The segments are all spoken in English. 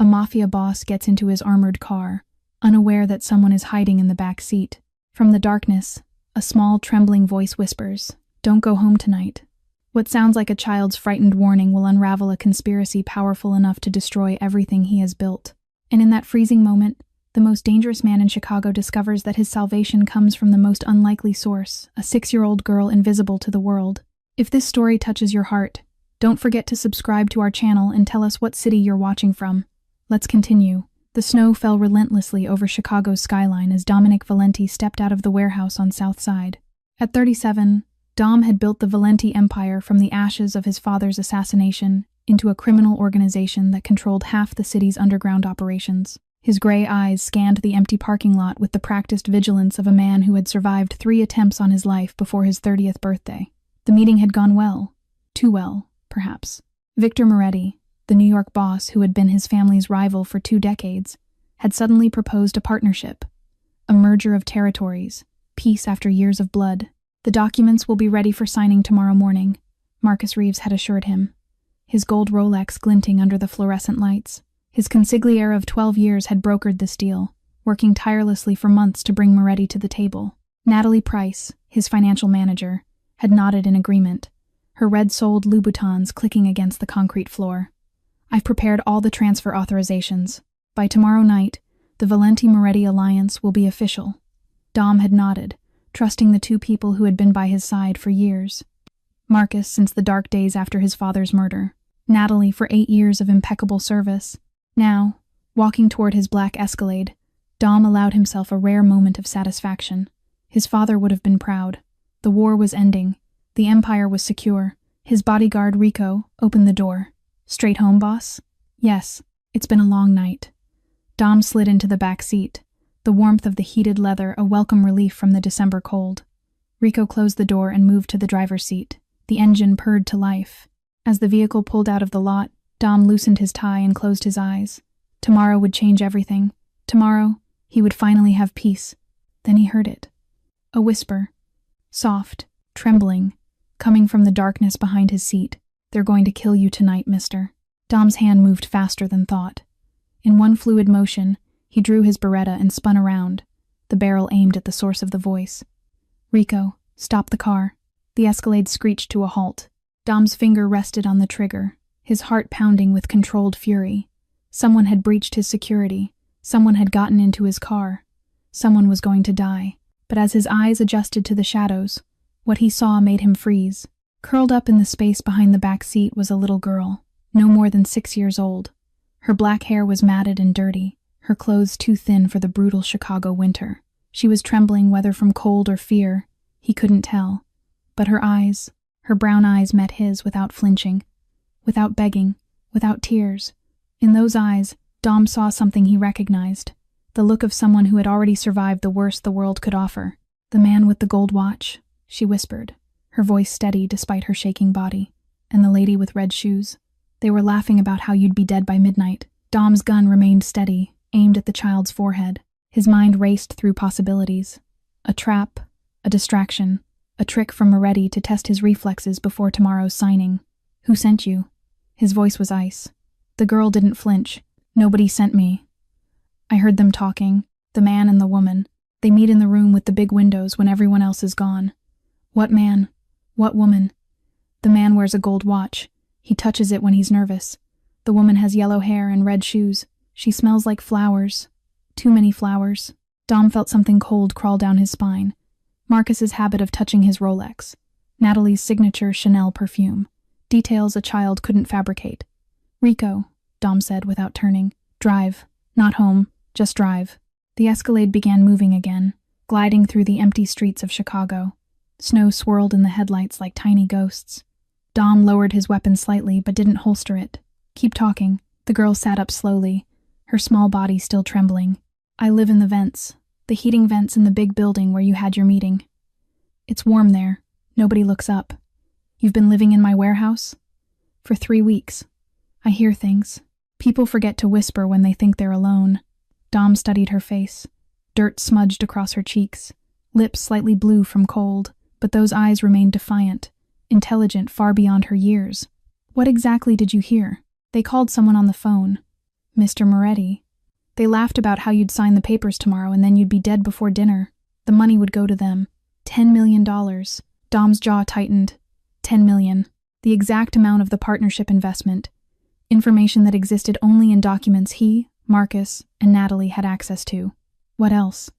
A Mafia boss gets into his armored car, unaware that someone is hiding in the back seat. From the darkness, a small, trembling voice whispers, "Don't go home tonight." What sounds like a child's frightened warning will unravel a conspiracy powerful enough to destroy everything he has built. And in that freezing moment, the most dangerous man in Chicago discovers that his salvation comes from the most unlikely source, a 6-year-old girl invisible to the world. If this story touches your heart, don't forget to subscribe to our channel and tell us what city you're watching from. Let's continue. The snow fell relentlessly over Chicago's skyline as Dominic Valenti stepped out of the warehouse on South Side. At 37, Dom had built the Valenti empire from the ashes of his father's assassination into a criminal organization that controlled half the city's underground operations. His gray eyes scanned the empty parking lot with the practiced vigilance of a man who had survived 3 attempts on his life before his 30th birthday. The meeting had gone well. Too well, perhaps. Victor Moretti, the New York boss who had been his family's rival for 2 decades, had suddenly proposed a partnership, a merger of territories, peace after years of blood. "The documents will be ready for signing tomorrow morning," Marcus Reeves had assured him, his gold Rolex glinting under the fluorescent lights. His consigliere of 12 years had brokered this deal, working tirelessly for months to bring Moretti to the table. Natalie Price, his financial manager, had nodded in agreement, her red-soled Louboutins clicking against the concrete floor. "I've prepared all the transfer authorizations. By tomorrow night, the Valenti-Moretti alliance will be official." Dom had nodded, trusting the 2 people who had been by his side for years. Marcus since the dark days after his father's murder. Natalie for 8 years of impeccable service. Now, walking toward his black Escalade, Dom allowed himself a rare moment of satisfaction. His father would have been proud. The war was ending. The empire was secure. His bodyguard, Rico, opened the door. "Straight home, boss?" "Yes, it's been a long night." Dom slid into the back seat, the warmth of the heated leather a welcome relief from the December cold. Rico closed the door and moved to the driver's seat. The engine purred to life. As the vehicle pulled out of the lot, Dom loosened his tie and closed his eyes. Tomorrow would change everything. Tomorrow, he would finally have peace. Then he heard it. A whisper. Soft, trembling, coming from the darkness behind his seat. "They're going to kill you tonight, mister." Dom's hand moved faster than thought. In one fluid motion, he drew his Beretta and spun around, the barrel aimed at the source of the voice. "Rico, stop the car." The Escalade screeched to a halt. Dom's finger rested on the trigger, his heart pounding with controlled fury. Someone had breached his security. Someone had gotten into his car. Someone was going to die. But as his eyes adjusted to the shadows, what he saw made him freeze. Curled up in the space behind the back seat was a little girl, no more than 6 years old. Her black hair was matted and dirty, her clothes too thin for the brutal Chicago winter. She was trembling whether from cold or fear, he couldn't tell. But her eyes, her brown eyes met his without flinching, without begging, without tears. In those eyes, Dom saw something he recognized, the look of someone who had already survived the worst the world could offer. "The man with the gold watch," she whispered, her voice steady despite her shaking body. "And the lady with red shoes. They were laughing about how you'd be dead by midnight." Dom's gun remained steady, aimed at the child's forehead. His mind raced through possibilities. A trap, a distraction, a trick from Moretti to test his reflexes before tomorrow's signing. "Who sent you?" His voice was ice. The girl didn't flinch. "Nobody sent me. I heard them talking, the man and the woman. They meet in the room with the big windows when everyone else is gone." "What man? What woman?" "The man wears a gold watch. He touches it when he's nervous. The woman has yellow hair and red shoes. She smells like flowers. Too many flowers." Dom felt something cold crawl down his spine. Marcus's habit of touching his Rolex. Natalie's signature Chanel perfume. Details a child couldn't fabricate. "Rico," Dom said without turning. "Drive. Not home. Just drive." The Escalade began moving again, gliding through the empty streets of Chicago. Snow swirled in the headlights like tiny ghosts. Dom lowered his weapon slightly but didn't holster it. "Keep talking." The girl sat up slowly, her small body still trembling. "I live in the vents, the heating vents in the big building where you had your meeting. It's warm there. Nobody looks up. You've been living in my warehouse?" "For 3 weeks. I hear things. People forget to whisper when they think they're alone." Dom studied her face. Dirt smudged across her cheeks, lips slightly blue from cold, but those eyes remained defiant, intelligent far beyond her years. "What exactly did you hear?" "They called someone on the phone. Mr. Moretti. They laughed about how you'd sign the papers tomorrow and then you'd be dead before dinner. The money would go to them. $10 million. Dom's jaw tightened. 10 million. The exact amount of the partnership investment. Information that existed only in documents he, Marcus, and Natalie had access to. What else?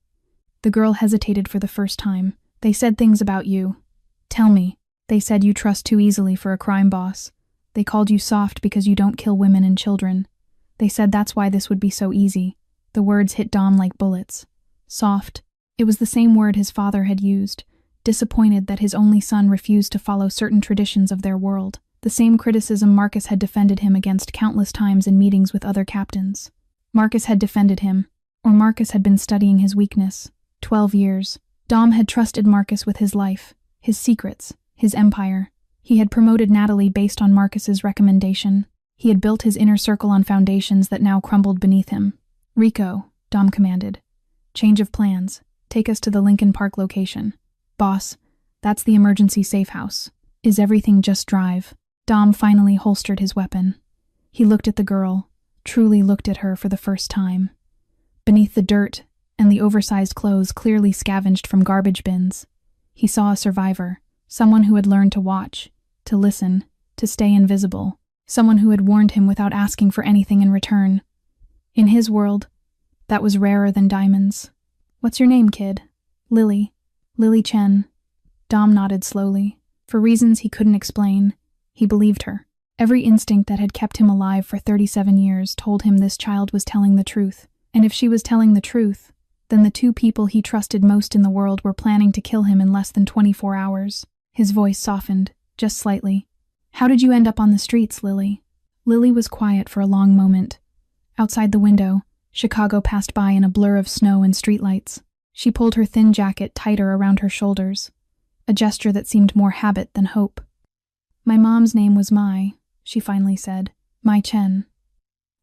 The girl hesitated for the first time. They said things about you. Tell me. They said you trust too easily for a crime boss. They called you soft because you don't kill women and children. They said that's why this would be so easy. The words hit Dom like bullets. Soft. It was the same word his father had used, disappointed that his only son refused to follow certain traditions of their world. The same criticism Marcus had defended him against countless times in meetings with other captains. Marcus had defended him, or Marcus had been studying his weakness. 12 years. Dom had trusted Marcus with his life, his secrets, his empire. He had promoted Natalie based on Marcus's recommendation. He had built his inner circle on foundations that now crumbled beneath him. Rico, Dom commanded. Change of plans. Take us to the Lincoln Park location. Boss, that's the emergency safe house. Is everything just drive? Dom finally holstered his weapon. He looked at the girl, truly looked at her for the first time. Beneath the dirt and the oversized clothes clearly scavenged from garbage bins, he saw a survivor, someone who had learned to watch, to listen, to stay invisible, someone who had warned him without asking for anything in return. In his world, that was rarer than diamonds. What's your name, kid? Lily. Lily Chen. Dom nodded slowly. For reasons he couldn't explain, he believed her. Every instinct that had kept him alive for 37 years told him this child was telling the truth. And if she was telling the truth, then the two people he trusted most in the world were planning to kill him in less than 24 hours. His voice softened, just slightly. How did you end up on the streets, Lily? Lily was quiet for a long moment. Outside the window, Chicago passed by in a blur of snow and streetlights. She pulled her thin jacket tighter around her shoulders, a gesture that seemed more habit than hope. My mom's name was Mai, she finally said. Mai Chen.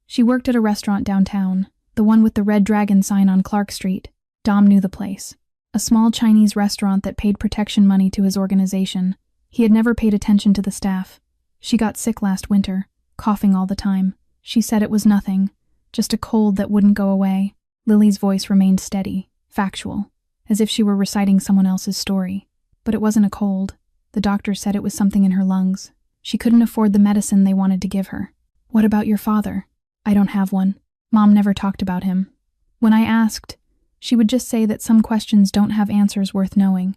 She worked at a restaurant downtown, the one with the Red Dragon sign on Clark Street. Dom knew the place. A small Chinese restaurant that paid protection money to his organization. He had never paid attention to the staff. She got sick last winter, coughing all the time. She said it was nothing, just a cold that wouldn't go away. Lily's voice remained steady, factual, as if she were reciting someone else's story. But it wasn't a cold. The doctor said it was something in her lungs. She couldn't afford the medicine they wanted to give her. What about your father? I don't have one. Mom never talked about him. When I asked, she would just say that some questions don't have answers worth knowing.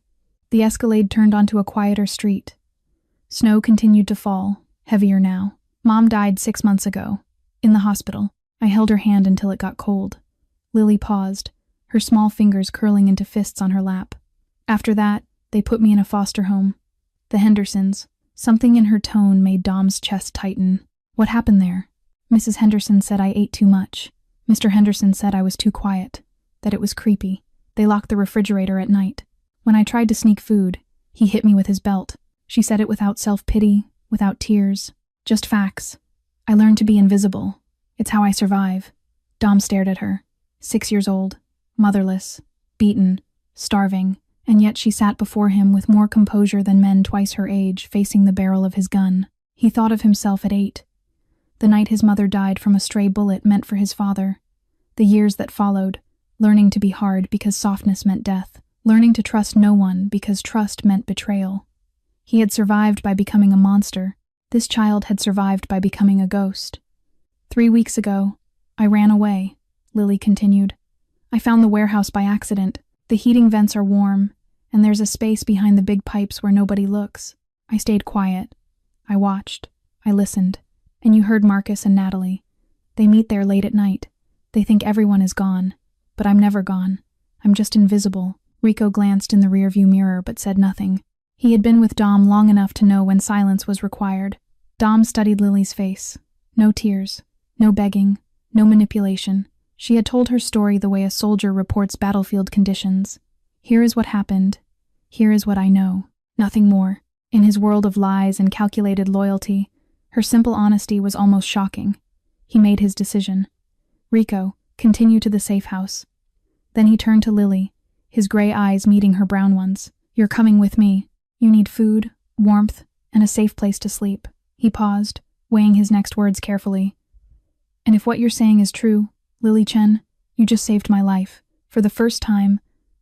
The Escalade turned onto a quieter street. Snow continued to fall, heavier now. Mom died 6 months ago, in the hospital. I held her hand until it got cold. Lily paused, her small fingers curling into fists on her lap. After that, they put me in a foster home. The Hendersons. Something in her tone made Dom's chest tighten. What happened there? Mrs. Henderson said I ate too much. Mr. Henderson said I was too quiet, that it was creepy. They locked the refrigerator at night. When I tried to sneak food, he hit me with his belt. She said it without self-pity, without tears, just facts. I learned to be invisible. It's how I survive. Dom stared at her. 6 years old, motherless, beaten, starving, and yet she sat before him with more composure than men twice her age, facing the barrel of his gun. He thought of himself at 8. The night his mother died from a stray bullet meant for his father. The years that followed, learning to be hard because softness meant death, learning to trust no one because trust meant betrayal. He had survived by becoming a monster. This child had survived by becoming a ghost. 3 weeks ago, I ran away, Lily continued. I found the warehouse by accident. The heating vents are warm, and there's a space behind the big pipes where nobody looks. I stayed quiet. I watched. I listened. And you heard Marcus and Natalie. They meet there late at night. They think everyone is gone. But I'm never gone. I'm just invisible. Rico glanced in the rearview mirror but said nothing. He had been with Dom long enough to know when silence was required. Dom studied Lily's face. No tears. No begging. No manipulation. She had told her story the way a soldier reports battlefield conditions. Here is what happened. Here is what I know. Nothing more. In his world of lies and calculated loyalty, her simple honesty was almost shocking. He made his decision. Rico, continue to the safe house. Then he turned to Lily, his gray eyes meeting her brown ones. You're coming with me. You need food, warmth, and a safe place to sleep. He paused, weighing his next words carefully. And if what you're saying is true, Lily Chen, you just saved my life. For the first time,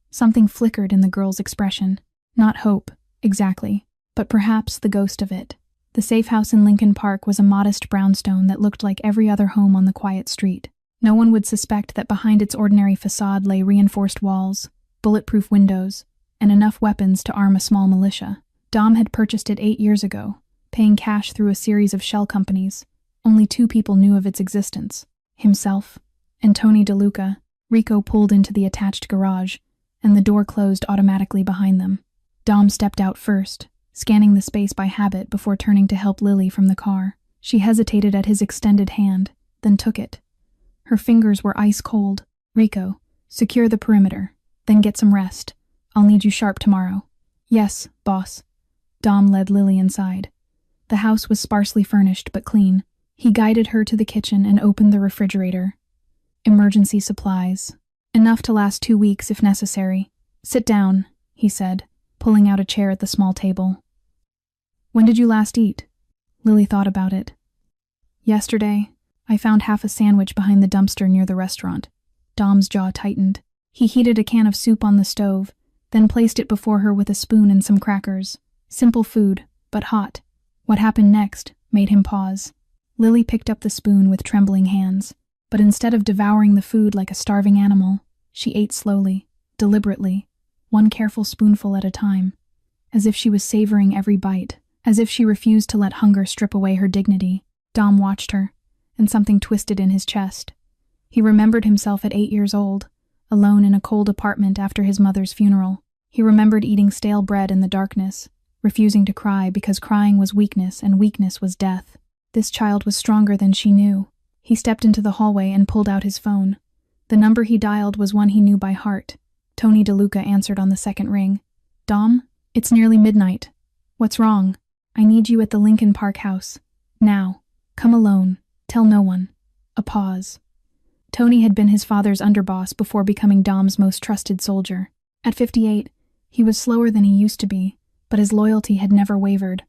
something flickered in the girl's expression. Not hope, exactly, but perhaps the ghost of it. The safe house in Lincoln Park was a modest brownstone that looked like every other home on the quiet street. No one would suspect that behind its ordinary facade lay reinforced walls, bulletproof windows, and enough weapons to arm a small militia. Dom had purchased it 8 years ago, paying cash through a series of shell companies. Only 2 people knew of its existence: himself and Tony DeLuca. Rico pulled into the attached garage, and the door closed automatically behind them. Dom stepped out first, scanning the space by habit before turning to help Lily from the car. She hesitated at his extended hand, then took it. Her fingers were ice cold. Rico, secure the perimeter, then get some rest. I'll need you sharp tomorrow. Yes, boss. Dom led Lily inside. The house was sparsely furnished but clean. He guided her to the kitchen and opened the refrigerator. Emergency supplies. Enough to last 2 weeks if necessary. Sit down, he said, pulling out a chair at the small table. When did you last eat? Lily thought about it. Yesterday. I found half a sandwich behind the dumpster near the restaurant. Dom's jaw tightened. He heated a can of soup on the stove, then placed it before her with a spoon and some crackers. Simple food, but hot. What happened next made him pause. Lily picked up the spoon with trembling hands, but instead of devouring the food like a starving animal, she ate slowly, deliberately, one careful spoonful at a time, as if she was savoring every bite, as if she refused to let hunger strip away her dignity. Dom watched her, and something twisted in his chest. He remembered himself at 8 years old, alone in a cold apartment after his mother's funeral. He remembered eating stale bread in the darkness, refusing to cry because crying was weakness and weakness was death. This child was stronger than she knew. He stepped into the hallway and pulled out his phone. The number he dialed was one he knew by heart. Tony DeLuca answered on the second ring. Dom, it's nearly midnight. What's wrong? I need you at the Lincoln Park house. Now. Come alone. Tell no one. A pause. Tony had been his father's underboss before becoming Dom's most trusted soldier. At 58, he was slower than he used to be, but his loyalty had never wavered.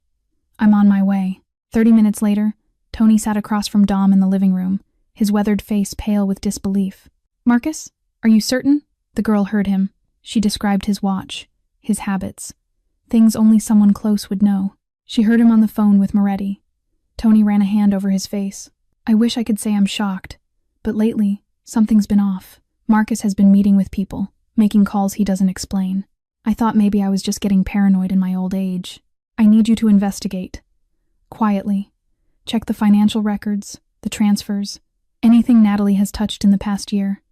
I'm on my way. 30 minutes later, Tony sat across from Dom in the living room, his weathered face pale with disbelief. Marcus, are you certain? The girl heard him. She described his watch, his habits, things only someone close would know. She heard him on the phone with Moretti. Tony ran a hand over his face. I wish I could say I'm shocked, but lately, something's been off. Marcus has been meeting with people, making calls he doesn't explain. I thought maybe I was just getting paranoid in my old age. I need you to investigate. Quietly. Check the financial records, the transfers, anything Natalie has touched in the past year.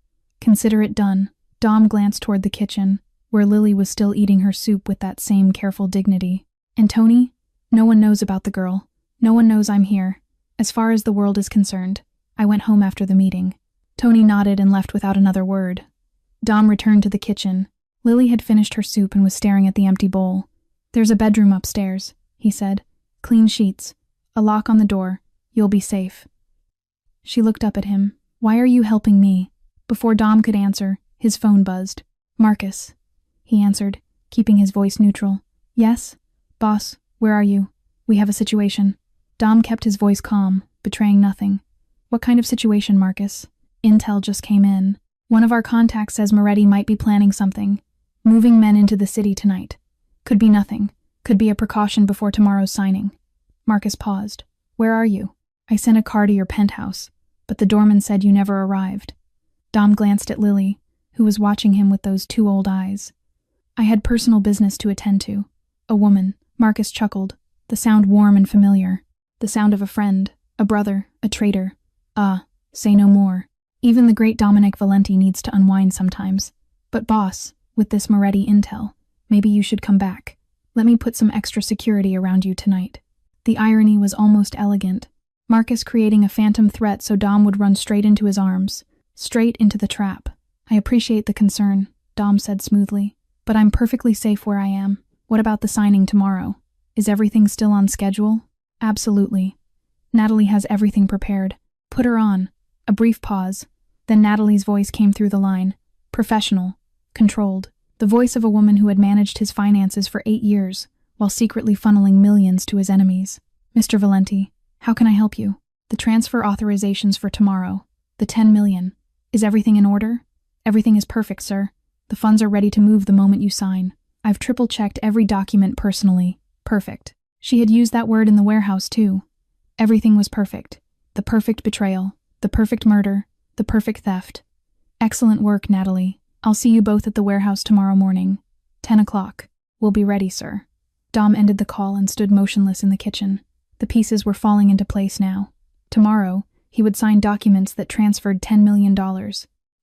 Consider it done. Dom glanced toward the kitchen, where Lily was still eating her soup with that same careful dignity. And Tony? No one knows about the girl. No one knows I'm here. As far as the world is concerned, I went home after the meeting. Tony nodded and left without another word. Dom returned to the kitchen. Lily had finished her soup and was staring at the empty bowl. There's a bedroom upstairs, he said. Clean sheets. A lock on the door. You'll be safe. She looked up at him. Why are you helping me? Before Dom could answer, his phone buzzed. Marcus, he answered, keeping his voice neutral. Yes? Boss, where are you? We have a situation. Dom kept his voice calm, betraying nothing. What kind of situation, Marcus? Intel just came in. One of our contacts says Moretti might be planning something. Moving men into the city tonight. Could be nothing. Could be a precaution before tomorrow's signing. Marcus paused. Where are you? I sent a car to your penthouse, but the doorman said you never arrived. Dom glanced at Lily, who was watching him with those 2 old eyes. I had personal business to attend to. A woman. Marcus chuckled, the sound warm and familiar. The sound of a friend, a brother, a traitor. Say no more. Even the great Dominic Valenti needs to unwind sometimes. But boss, with this Moretti intel, maybe you should come back. Let me put some extra security around you tonight. The irony was almost elegant. Marcus creating a phantom threat so Dom would run straight into his arms. Straight into the trap. I appreciate the concern, Dom said smoothly. But I'm perfectly safe where I am. What about the signing tomorrow? Is everything still on schedule? Absolutely. Natalie has everything prepared. Put her on. A brief pause. Then Natalie's voice came through the line. Professional. Controlled. The voice of a woman who had managed his finances for 8 years, while secretly funneling millions to his enemies. Mr. Valenti, how can I help you? The transfer authorizations for tomorrow. The 10 million. Is everything in order? Everything is perfect, sir. The funds are ready to move the moment you sign. I've triple-checked every document personally. Perfect. She had used that word in the warehouse, too. Everything was perfect. The perfect betrayal. The perfect murder. The perfect theft. Excellent work, Natalie. I'll see you both at the warehouse tomorrow morning. 10 o'clock. We'll be ready, sir. Dom ended the call and stood motionless in the kitchen. The pieces were falling into place now. Tomorrow, he would sign documents that transferred $10 million.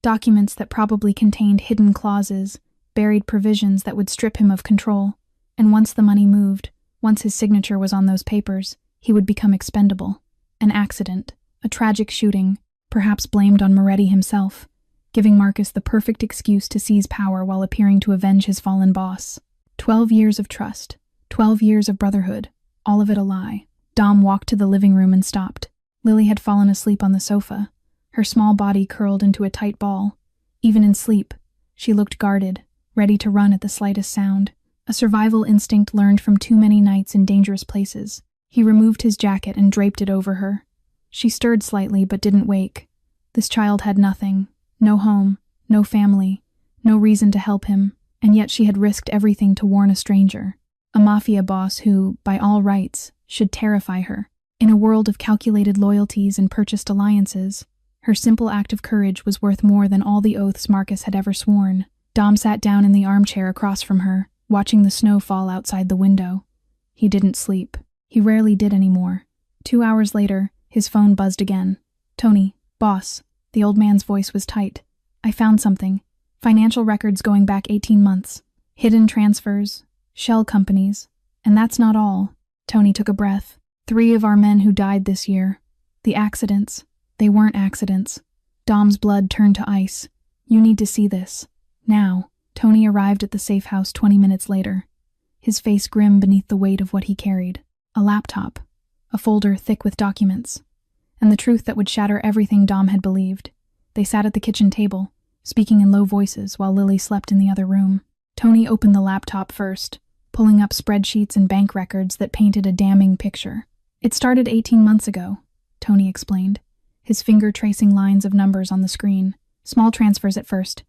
Documents that probably contained hidden clauses, buried provisions that would strip him of control. And once the money moved, once his signature was on those papers, he would become expendable. An accident, a tragic shooting, perhaps blamed on Moretti himself, giving Marcus the perfect excuse to seize power while appearing to avenge his fallen boss. 12 years of trust, 12 years of brotherhood, all of it a lie. Dom walked to the living room and stopped. Lily had fallen asleep on the sofa, her small body curled into a tight ball. Even in sleep, she looked guarded, ready to run at the slightest sound, a survival instinct learned from too many nights in dangerous places. He removed his jacket and draped it over her. She stirred slightly but didn't wake. This child had nothing, no home, no family, no reason to help him, and yet she had risked everything to warn a stranger, a mafia boss who, by all rights, should terrify her. In a world of calculated loyalties and purchased alliances, her simple act of courage was worth more than all the oaths Marcus had ever sworn. Dom sat down in the armchair across from her, watching the snow fall outside the window. He didn't sleep. He rarely did anymore. 2 hours later, his phone buzzed again. "Tony, boss." The old man's voice was tight. "I found something. Financial records going back 18 months. Hidden transfers. Shell companies. And that's not all." Tony took a breath. 3 of our men who died this year. The accidents. They weren't accidents. Dom's blood turned to ice. "You need to see this. Now." Tony arrived at the safe house 20 minutes later, his face grim beneath the weight of what he carried. A laptop. A folder thick with documents. And the truth that would shatter everything Dom had believed. They sat at the kitchen table, speaking in low voices while Lily slept in the other room. Tony opened the laptop first, pulling up spreadsheets and bank records that painted a damning picture. "It started 18 months ago," Tony explained, his finger tracing lines of numbers on the screen. "Small transfers at first.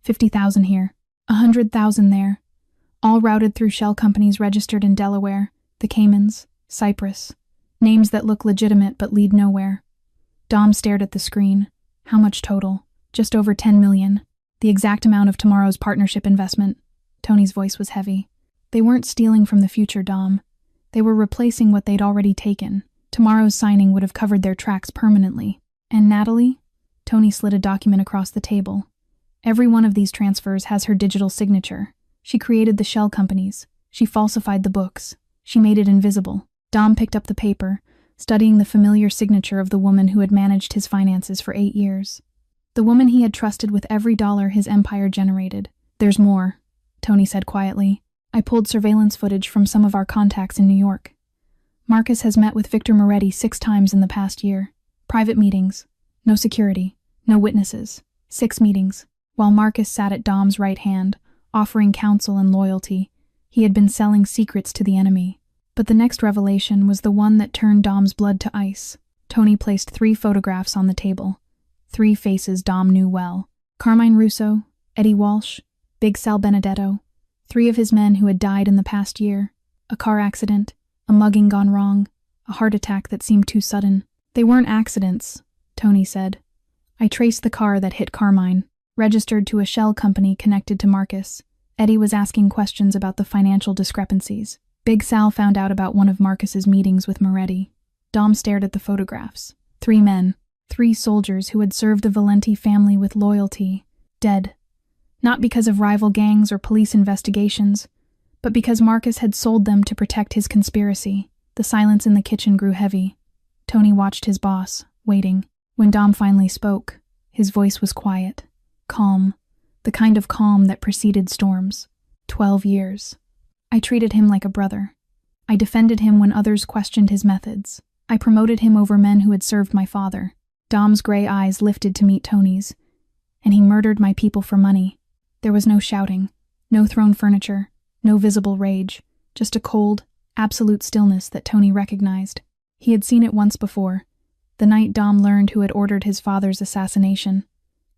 50,000 here, 100,000 there. All routed through shell companies registered in Delaware, the Caymans, Cyprus. Names that look legitimate but lead nowhere." Dom stared at the screen. "How much total?" "Just over 10 million. The exact amount of tomorrow's partnership investment." Tony's voice was heavy. "They weren't stealing from the future, Dom. They were replacing what they'd already taken. Tomorrow's signing would have covered their tracks permanently. And Natalie?" Tony slid a document across the table. "Every one of these transfers has her digital signature. She created the shell companies. She falsified the books. She made it invisible." Dom picked up the paper, studying the familiar signature of the woman who had managed his finances for 8 years. The woman he had trusted with every dollar his empire generated. "There's more," Tony said quietly. "I pulled surveillance footage from some of our contacts in New York. Marcus has met with Victor Moretti 6 times in the past year. Private meetings. No security. No witnesses. 6 meetings. While Marcus sat at Dom's right hand, offering counsel and loyalty, he had been selling secrets to the enemy. But the next revelation was the one that turned Dom's blood to ice. Tony placed 3 photographs on the table. 3 faces Dom knew well. Carmine Russo, Eddie Walsh, Big Sal Benedetto. 3 of his men who had died in the past year. A car accident, a mugging gone wrong, a heart attack that seemed too sudden. "They weren't accidents," Tony said. "I traced the car that hit Carmine, registered to a shell company connected to Marcus. Eddie was asking questions about the financial discrepancies. Big Sal found out about one of Marcus's meetings with Moretti." Dom stared at the photographs. 3 men, 3 soldiers who had served the Valenti family with loyalty, dead. Not because of rival gangs or police investigations, but because Marcus had sold them to protect his conspiracy. The silence in the kitchen grew heavy. Tony watched his boss, waiting. When Dom finally spoke, his voice was quiet, calm, the kind of calm that preceded storms. 12 years. I treated him like a brother. I defended him when others questioned his methods. I promoted him over men who had served my father. Dom's gray eyes lifted to meet Tony's. And he murdered my people for money. There was no shouting, no thrown furniture, no visible rage, just a cold, absolute stillness that Tony recognized. He had seen it once before, The night Dom learned who had ordered his father's assassination.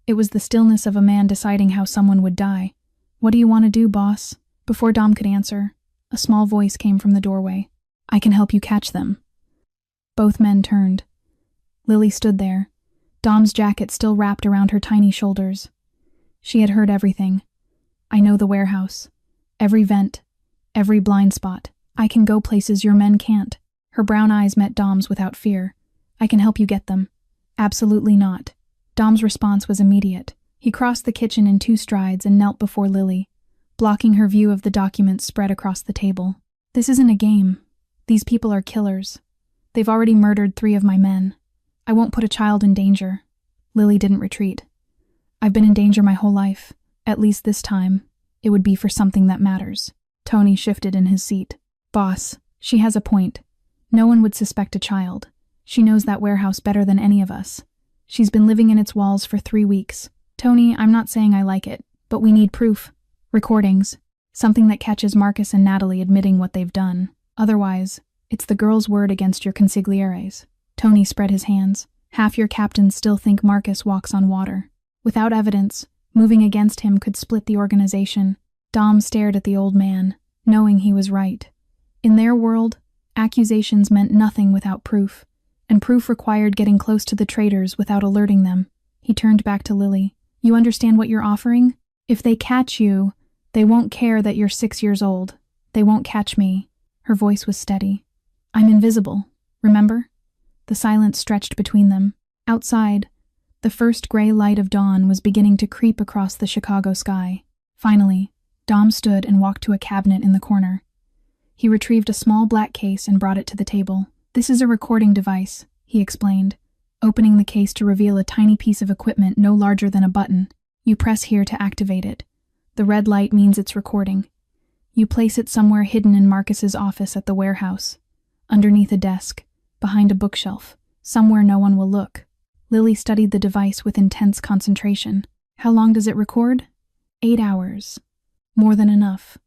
It was the stillness of a man deciding how someone would die. "What do you want to do, boss?" Before Dom could answer, a small voice came from the doorway. "I can help you catch them." Both men turned. Lily stood there, Dom's jacket still wrapped around her tiny shoulders. She had heard everything. "I know the warehouse. Every vent. Every blind spot. I can go places your men can't." Her brown eyes met Dom's without fear. "I can help you get them." "Absolutely not." Dom's response was immediate. He crossed the kitchen in 2 strides and knelt before Lily, blocking her view of the documents spread across the table. "This isn't a game. These people are killers. They've already murdered 3 of my men. I won't put a child in danger." Lily didn't retreat. "I've been in danger my whole life. At least this time, it would be for something that matters." Tony shifted in his seat. "Boss, she has a point. No one would suspect a child. She knows that warehouse better than any of us. She's been living in its walls for 3 weeks. Tony, I'm not saying I like it, but we need proof. Recordings. Something that catches Marcus and Natalie admitting what they've done. Otherwise, it's the girl's word against your consiglieres." Tony spread his hands. "Half your captains still think Marcus walks on water. Without evidence, moving against him could split the organization." Dom stared at the old man, knowing he was right. In their world, accusations meant nothing without proof, and proof required getting close to the traitors without alerting them. He turned back to Lily. "You understand what you're offering? If they catch you, they won't care that you're 6 years old. They won't catch me." Her voice was steady. "I'm invisible, remember?" The silence stretched between them. Outside, the first gray light of dawn was beginning to creep across the Chicago sky. Finally, Dom stood and walked to a cabinet in the corner. He retrieved a small black case and brought it to the table. "This is a recording device," he explained, opening the case to reveal a tiny piece of equipment no larger than a button. "You press here to activate it. The red light means it's recording. You place it somewhere hidden in Marcus's office at the warehouse, underneath a desk, behind a bookshelf, somewhere no one will look." Lily studied the device with intense concentration. "How long does it record?" 8 hours. More than enough.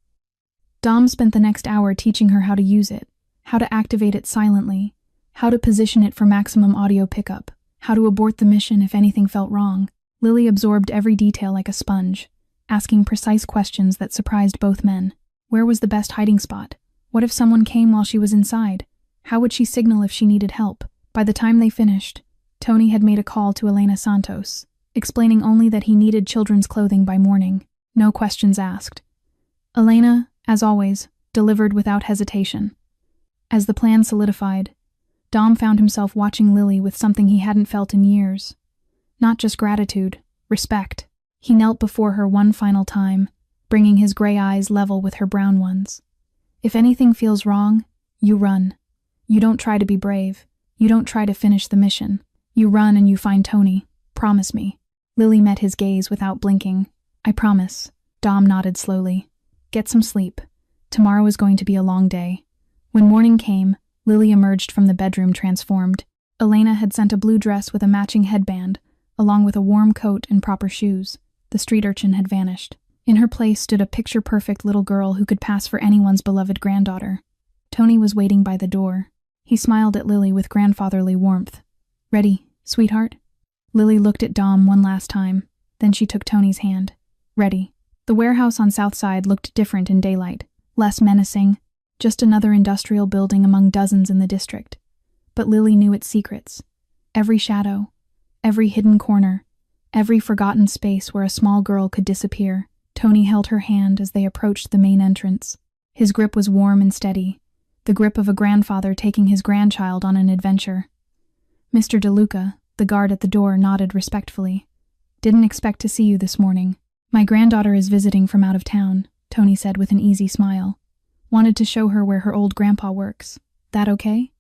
Dom spent the next hour teaching her how to use it, how to activate it silently, how to position it for maximum audio pickup, how to abort the mission if anything felt wrong. Lily absorbed every detail like a sponge, asking precise questions that surprised both men. Where was the best hiding spot? What if someone came while she was inside? How would she signal if she needed help? By the time they finished, Tony had made a call to Elena Santos, explaining only that he needed children's clothing by morning. No questions asked. Elena, as always, delivered without hesitation. As the plan solidified, Dom found himself watching Lily with something he hadn't felt in years. Not just gratitude, respect. He knelt before her one final time, bringing his gray eyes level with her brown ones. "If anything feels wrong, you run. You don't try to be brave. You don't try to finish the mission. You run and you find Tony. Promise me." Lily met his gaze without blinking. "I promise." Dom nodded slowly. "Get some sleep. Tomorrow is going to be a long day." When morning came, Lily emerged from the bedroom transformed. Elena had sent a blue dress with a matching headband, along with a warm coat and proper shoes. The street urchin had vanished. In her place stood a picture-perfect little girl who could pass for anyone's beloved granddaughter. Tony was waiting by the door. He smiled at Lily with grandfatherly warmth. "Ready, sweetheart?" Lily looked at Dom one last time, then she took Tony's hand. "Ready." The warehouse on South Side looked different in daylight, less menacing, just another industrial building among dozens in the district. But Lily knew its secrets. Every shadow, every hidden corner, every forgotten space where a small girl could disappear. Tony held her hand as they approached the main entrance. His grip was warm and steady, the grip of a grandfather taking his grandchild on an adventure. Mr. DeLuca, the guard at the door, nodded respectfully. "Didn't expect to see you this morning." "My granddaughter is visiting from out of town," Tony said with an easy smile. "Wanted to show her where her old grandpa works. That okay?"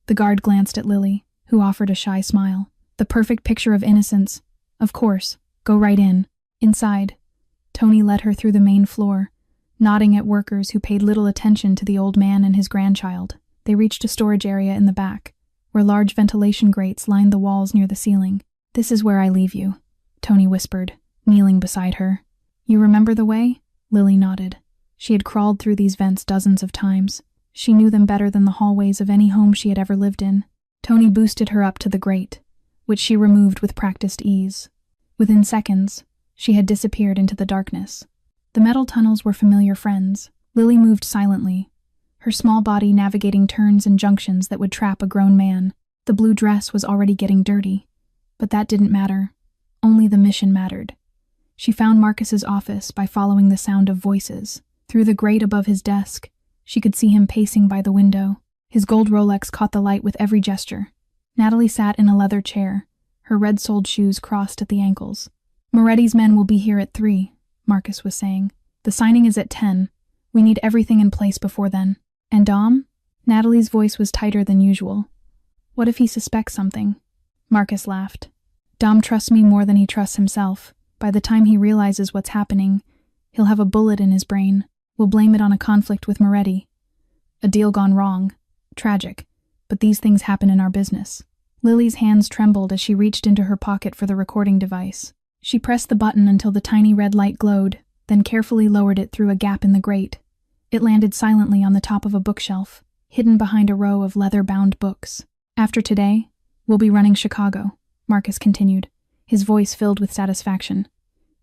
The guard glanced at Lily, who offered a shy smile. The perfect picture of innocence. "Of course, go right in." Inside, Tony led her through the main floor, nodding at workers who paid little attention to the old man and his grandchild. They reached a storage area in the back, where large ventilation grates lined the walls near the ceiling. "This is where I leave you," Tony whispered, kneeling beside her. "You remember the way?" Lily nodded. She had crawled through these vents dozens of times. She knew them better than the hallways of any home she had ever lived in. Tony boosted her up to the grate, which she removed with practiced ease. Within seconds, she had disappeared into the darkness. The metal tunnels were familiar friends. Lily moved silently, her small body navigating turns and junctions that would trap a grown man. The blue dress was already getting dirty, but that didn't matter. Only the mission mattered. She found Marcus's office by following the sound of voices. Through the grate above his desk, she could see him pacing by the window. His gold Rolex caught the light with every gesture. Natalie sat in a leather chair, her red-soled shoes crossed at the ankles. "Moretti's men will be here at 3, Marcus was saying. "The signing is at 10. We need everything in place before then." "And Dom?" Natalie's voice was tighter than usual. "What if he suspects something?" Marcus laughed. "Dom trusts me more than he trusts himself. By the time he realizes what's happening, he'll have a bullet in his brain. We'll blame it on a conflict with Moretti. A deal gone wrong. Tragic. But these things happen in our business." Lily's hands trembled as she reached into her pocket for the recording device. She pressed the button until the tiny red light glowed, then carefully lowered it through a gap in the grate. It landed silently on the top of a bookshelf, hidden behind a row of leather-bound books. "After today, we'll be running Chicago," Marcus continued, his voice filled with satisfaction.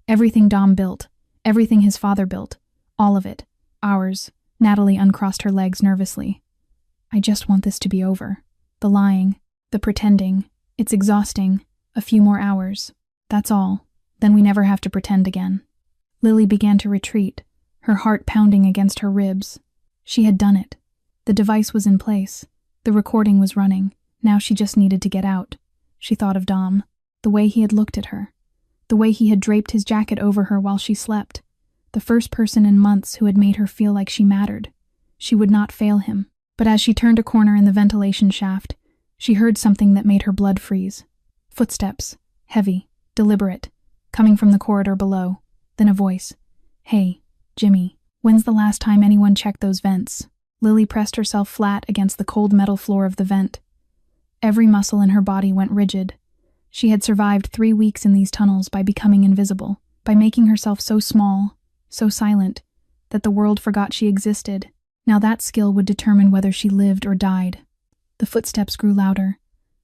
"Everything Dom built, everything his father built, all of it, ours." Natalie uncrossed her legs nervously. "I just want this to be over. The lying, the pretending, it's exhausting. A few more hours. That's all. Then we never have to pretend again." Lily began to retreat, her heart pounding against her ribs. She had done it. The device was in place. The recording was running. Now she just needed to get out. She thought of Dom, the way he had looked at her, the way he had draped his jacket over her while she slept, the first person in months who had made her feel like she mattered. She would not fail him. But as she turned a corner in the ventilation shaft, she heard something that made her blood freeze. Footsteps, heavy, deliberate, coming from the corridor below. Then a voice. "Hey, Jimmy, when's the last time anyone checked those vents?" Lily pressed herself flat against the cold metal floor of the vent. Every muscle in her body went rigid. She had survived 3 weeks in these tunnels by becoming invisible, by making herself so small, so silent, that the world forgot she existed. Now that skill would determine whether she lived or died. The footsteps grew louder.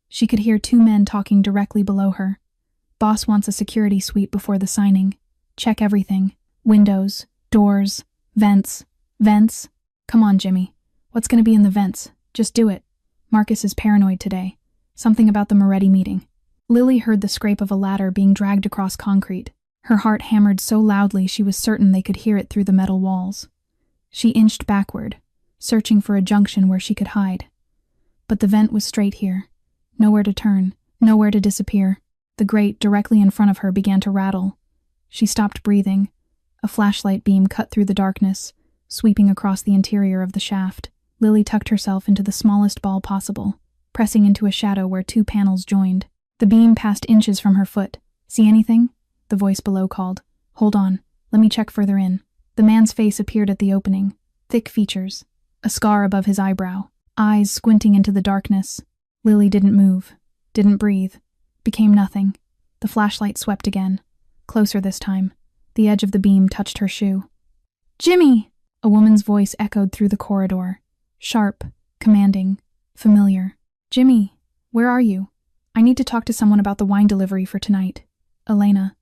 She could hear 2 men talking directly below her. "Boss wants a security sweep before the signing. Check everything. Windows, doors, vents. Vents? Come on, Jimmy. What's going to be in the vents? Just do it. Marcus is paranoid today. Something about the Moretti meeting." Lily heard the scrape of a ladder being dragged across concrete. Her heart hammered so loudly she was certain they could hear it through the metal walls. She inched backward, searching for a junction where she could hide. But the vent was straight here. Nowhere to turn, nowhere to disappear. The grate directly in front of her began to rattle. She stopped breathing. A flashlight beam cut through the darkness, sweeping across the interior of the shaft. Lily tucked herself into the smallest ball possible, pressing into a shadow where 2 panels joined. The beam passed inches from her foot. "See anything?" the voice below called. "Hold on, let me check further in." The man's face appeared at the opening. Thick features, a scar above his eyebrow, eyes squinting into the darkness. Lily didn't move, didn't breathe, became nothing. The flashlight swept again, closer this time. The edge of the beam touched her shoe. "Jimmy!" A woman's voice echoed through the corridor. Sharp, commanding, familiar. "Jimmy, where are you? I need to talk to someone about the wine delivery for tonight." "Elena."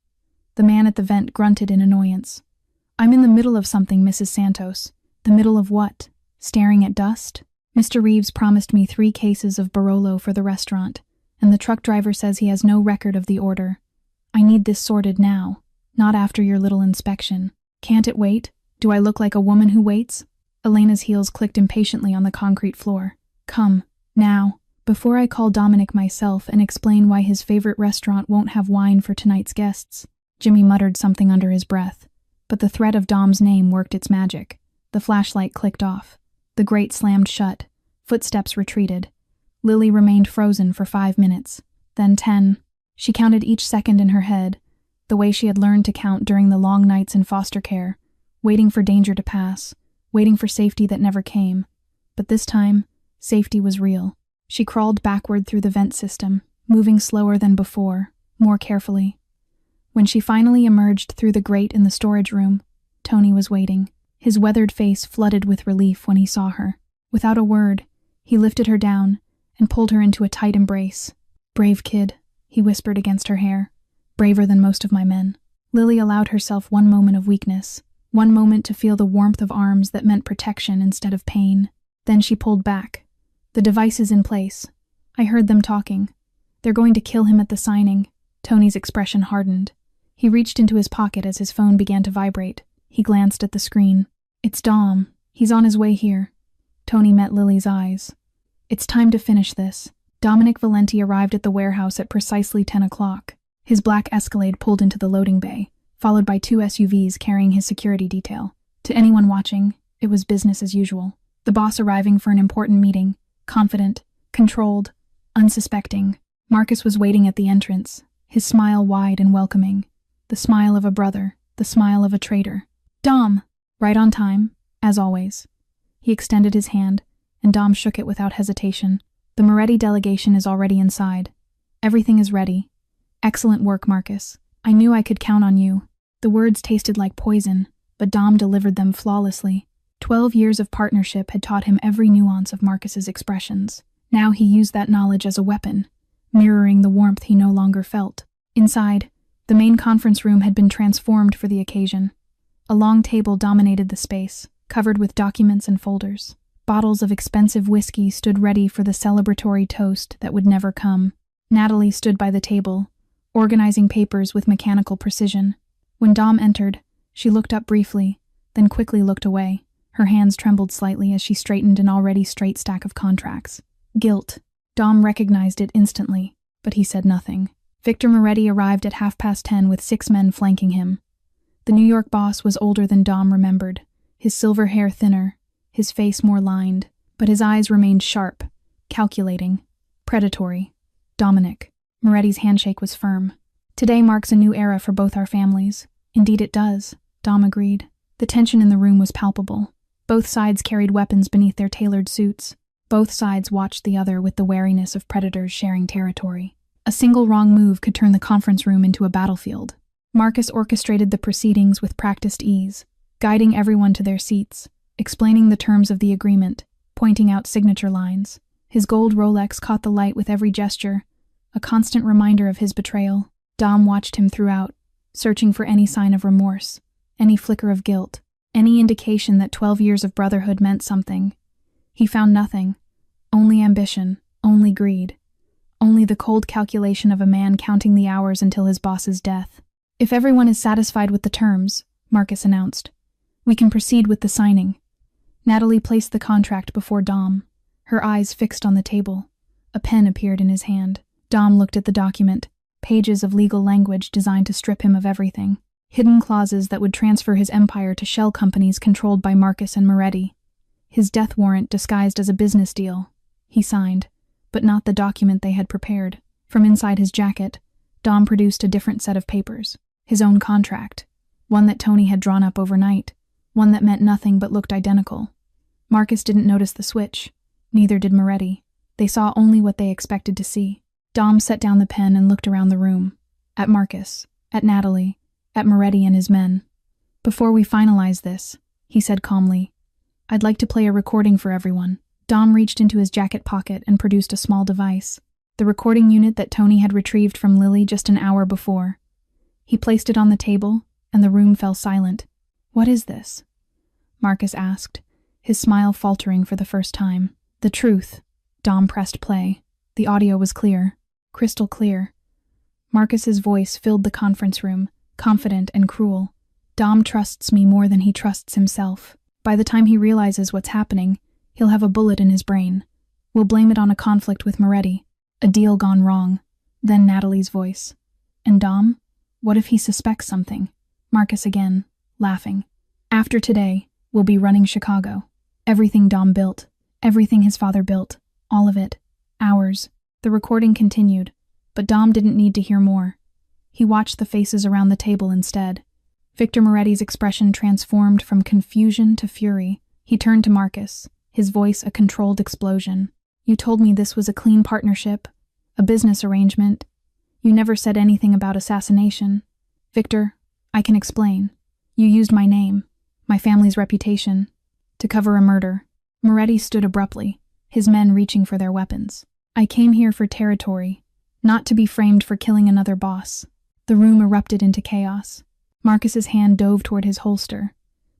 The man at the vent grunted in annoyance. "I'm in the middle of something, Mrs. Santos." "The middle of what? Staring at dust?" "Mr. Reeves promised me 3 cases of Barolo for the restaurant, and the truck driver says he has no record of the order. I need this sorted now, not after your little inspection." "Can't it wait? Do I look like a woman who waits?" Elena's heels clicked impatiently on the concrete floor. "Come, now, before I call Dominic myself and explain why his favorite restaurant won't have wine for tonight's guests." Jimmy muttered something under his breath, but the threat of Dom's name worked its magic. The flashlight clicked off. The grate slammed shut. Footsteps retreated. Lily remained frozen for 5 minutes, then 10. She counted each second in her head, the way she had learned to count during the long nights in foster care, waiting for danger to pass, waiting for safety that never came. But this time, safety was real. She crawled backward through the vent system, moving slower than before, more carefully. When she finally emerged through the grate in the storage room, Tony was waiting, his weathered face flooded with relief when he saw her. Without a word, he lifted her down and pulled her into a tight embrace. "Brave kid," he whispered against her hair. "Braver than most of my men." Lily allowed herself one moment of weakness, one moment to feel the warmth of arms that meant protection instead of pain. Then she pulled back. "The device is in place. I heard them talking. They're going to kill him at the signing." Tony's expression hardened. He reached into his pocket as his phone began to vibrate. He glanced at the screen. "It's Dom. He's on his way here." Tony met Lily's eyes. "It's time to finish this." Dominic Valenti arrived at the warehouse at precisely 10 o'clock. His black Escalade pulled into the loading bay, followed by 2 SUVs carrying his security detail. To anyone watching, it was business as usual. The boss arriving for an important meeting, confident, controlled, unsuspecting. Marcus was waiting at the entrance, his smile wide and welcoming. The smile of a brother, the smile of a traitor. "Dom!" Right on time, as always. He extended his hand, and Dom shook it without hesitation. "The Moretti delegation is already inside. Everything is ready. Excellent work, Marcus. I knew I could count on you." The words tasted like poison, but Dom delivered them flawlessly. 12 years of partnership had taught him every nuance of Marcus's expressions. Now he used that knowledge as a weapon, mirroring the warmth he no longer felt. Inside, the main conference room had been transformed for the occasion. A long table dominated the space, covered with documents and folders. Bottles of expensive whiskey stood ready for the celebratory toast that would never come. Natalie stood by the table, organizing papers with mechanical precision. When Dom entered, she looked up briefly, then quickly looked away. Her hands trembled slightly as she straightened an already straight stack of contracts. Guilt. Dom recognized it instantly, but he said nothing. Victor Moretti arrived at 10:30 with 6 men flanking him. The New York boss was older than Dom remembered, his silver hair thinner, his face more lined, but his eyes remained sharp, calculating, predatory. Dominic. Moretti's handshake was firm. "Today marks a new era for both our families." "Indeed it does," Dom agreed. The tension in the room was palpable. Both sides carried weapons beneath their tailored suits. Both sides watched the other with the wariness of predators sharing territory. A single wrong move could turn the conference room into a battlefield. Marcus orchestrated the proceedings with practiced ease, guiding everyone to their seats, explaining the terms of the agreement, pointing out signature lines. His gold Rolex caught the light with every gesture, a constant reminder of his betrayal. Dom watched him throughout, searching for any sign of remorse, any flicker of guilt, any indication that 12 years of brotherhood meant something. He found nothing. Only ambition, only greed, only the cold calculation of a man counting the hours until his boss's death. "If everyone is satisfied with the terms," Marcus announced, "we can proceed with the signing." Natalie placed the contract before Dom, her eyes fixed on the table. A pen appeared in his hand. Dom looked at the document, pages of legal language designed to strip him of everything. Hidden clauses that would transfer his empire to shell companies controlled by Marcus and Moretti. His death warrant disguised as a business deal. He signed, but not the document they had prepared. From inside his jacket, Dom produced a different set of papers. His own contract, one that Tony had drawn up overnight, one that meant nothing but looked identical. Marcus didn't notice the switch. Neither did Moretti. They saw only what they expected to see. Dom set down the pen and looked around the room. At Marcus, at Natalie, at Moretti and his men. "Before we finalize this," he said calmly, "I'd like to play a recording for everyone." Dom reached into his jacket pocket and produced a small device, the recording unit that Tony had retrieved from Lily just an hour before. He placed it on the table, and the room fell silent. "What is this?" Marcus asked, his smile faltering for the first time. "The truth." Dom pressed play. The audio was clear, crystal clear. Marcus's voice filled the conference room, confident and cruel. "Dom trusts me more than he trusts himself. By the time he realizes what's happening, he'll have a bullet in his brain. We'll blame it on a conflict with Moretti. A deal gone wrong." Then Natalie's voice. "And Dom? What if he suspects something?" Marcus again, laughing. "After today, we'll be running Chicago. Everything Dom built, everything his father built, all of it, ours." The recording continued, but Dom didn't need to hear more. He watched the faces around the table instead. Victor Moretti's expression transformed from confusion to fury. He turned to Marcus, his voice a controlled explosion. "You told me this was a clean partnership, a business arrangement. You never said anything about assassination. Victor, I can explain. You used my name, my family's reputation, to cover a murder." Moretti stood abruptly, his men reaching for their weapons. I came here for territory, not to be framed for killing another boss. The room erupted into chaos. Marcus's hand dove toward his holster,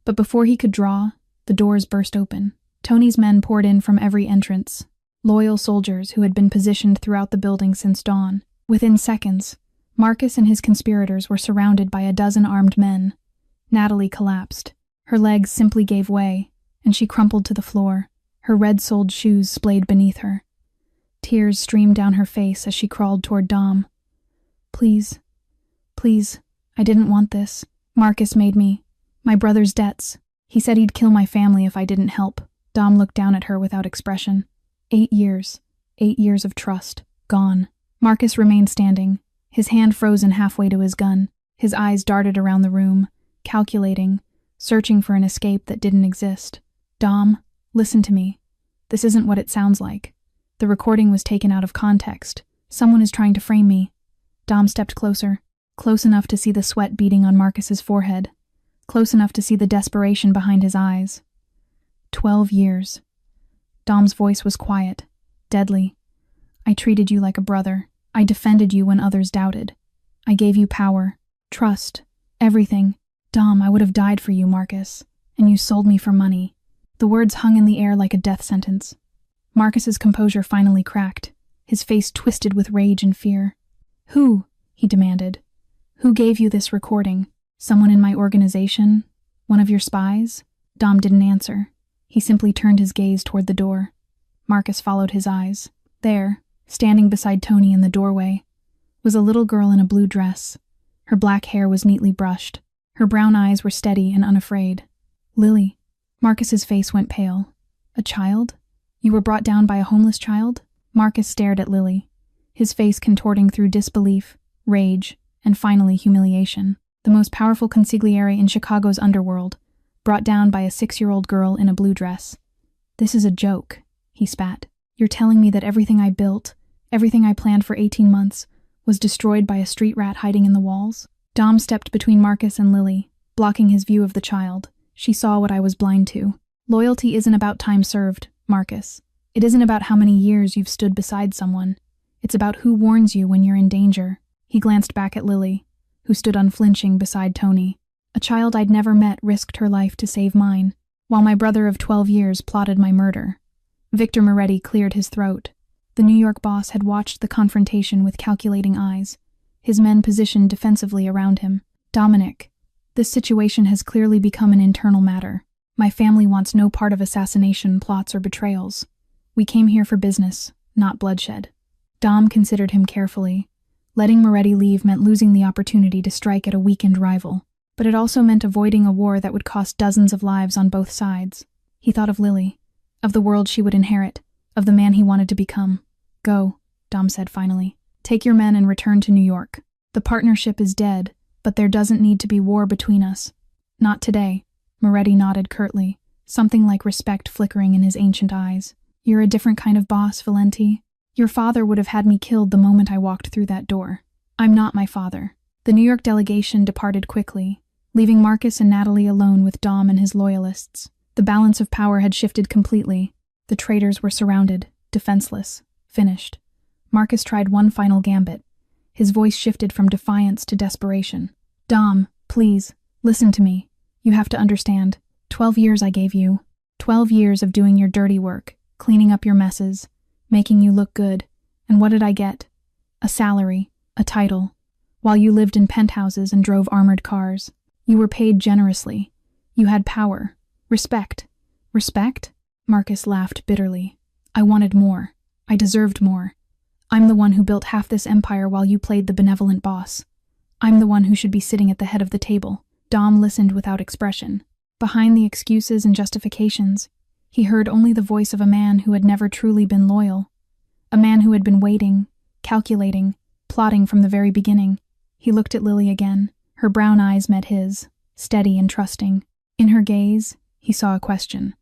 but before he could draw, the doors burst open. Tony's men poured in from every entrance, loyal soldiers who had been positioned throughout the building since dawn. Within seconds, Marcus and his conspirators were surrounded by a dozen armed men. Natalie collapsed. Her legs simply gave way, and she crumpled to the floor, her red-soled shoes splayed beneath her. Tears streamed down her face as she crawled toward Dom. Please, I didn't want this. Marcus made me. My brother's debts. He said he'd kill my family if I didn't help. Dom looked down at her without expression. 8 years. 8 years of trust. Gone. Marcus remained standing, his hand frozen halfway to his gun. His eyes darted around the room, calculating, searching for an escape that didn't exist. Dom, listen to me. This isn't what it sounds like. The recording was taken out of context. Someone is trying to frame me. Dom stepped closer, close enough to see the sweat beading on Marcus's forehead, close enough to see the desperation behind his eyes. 12 years. Dom's voice was quiet, deadly. I treated you like a brother. I defended you when others doubted. I gave you power, trust, everything. Dom, I would have died for you, Marcus, and you sold me for money. The words hung in the air like a death sentence. Marcus's composure finally cracked, his face twisted with rage and fear. Who? He demanded. Who gave you this recording? Someone in my organization? One of your spies? Dom didn't answer. He simply turned his gaze toward the door. Marcus followed his eyes. There, standing beside Tony in the doorway, was a little girl in a blue dress. Her black hair was neatly brushed. Her brown eyes were steady and unafraid. Lily. Marcus's face went pale. A child? You were brought down by a homeless child? Marcus stared at Lily, his face contorting through disbelief, rage, and finally humiliation. The most powerful consigliere in Chicago's underworld, brought down by a 6-year-old girl in a blue dress. This is a joke, he spat. You're telling me that everything I built, everything I planned for 18 months, was destroyed by a street rat hiding in the walls? Dom stepped between Marcus and Lily, blocking his view of the child. She saw what I was blind to. Loyalty isn't about time served, Marcus. It isn't about how many years you've stood beside someone. It's about who warns you when you're in danger. He glanced back at Lily, who stood unflinching beside Tony. A child I'd never met risked her life to save mine, while my brother of 12 years plotted my murder. Victor Moretti cleared his throat. The New York boss had watched the confrontation with calculating eyes, his men positioned defensively around him. Dominic, this situation has clearly become an internal matter. My family wants no part of assassination plots or betrayals. We came here for business, not bloodshed. Dom considered him carefully. Letting Moretti leave meant losing the opportunity to strike at a weakened rival, but it also meant avoiding a war that would cost dozens of lives on both sides. He thought of Lily, of the world she would inherit, of the man he wanted to become. Go, Dom said finally. Take your men and return to New York. The partnership is dead, but there doesn't need to be war between us. Not today. Moretti nodded curtly, something like respect flickering in his ancient eyes. You're a different kind of boss, Valenti. Your father would have had me killed the moment I walked through that door. I'm not my father. The New York delegation departed quickly, leaving Marcus and Natalie alone with Dom and his loyalists. The balance of power had shifted completely. The traitors were surrounded, defenseless, finished. Marcus tried one final gambit. His voice shifted from defiance to desperation. Dom, please, listen to me. You have to understand. 12 years I gave you. 12 years of doing your dirty work, cleaning up your messes, making you look good. And what did I get? A salary, a title. While you lived in penthouses and drove armored cars, you were paid generously. You had power. Respect. Respect? Marcus laughed bitterly. I wanted more. I deserved more. I'm the one who built half this empire while you played the benevolent boss. I'm the one who should be sitting at the head of the table. Dom listened without expression. Behind the excuses and justifications, he heard only the voice of a man who had never truly been loyal. A man who had been waiting, calculating, plotting from the very beginning. He looked at Lily again. Her brown eyes met his, steady and trusting. In her gaze, he saw a question.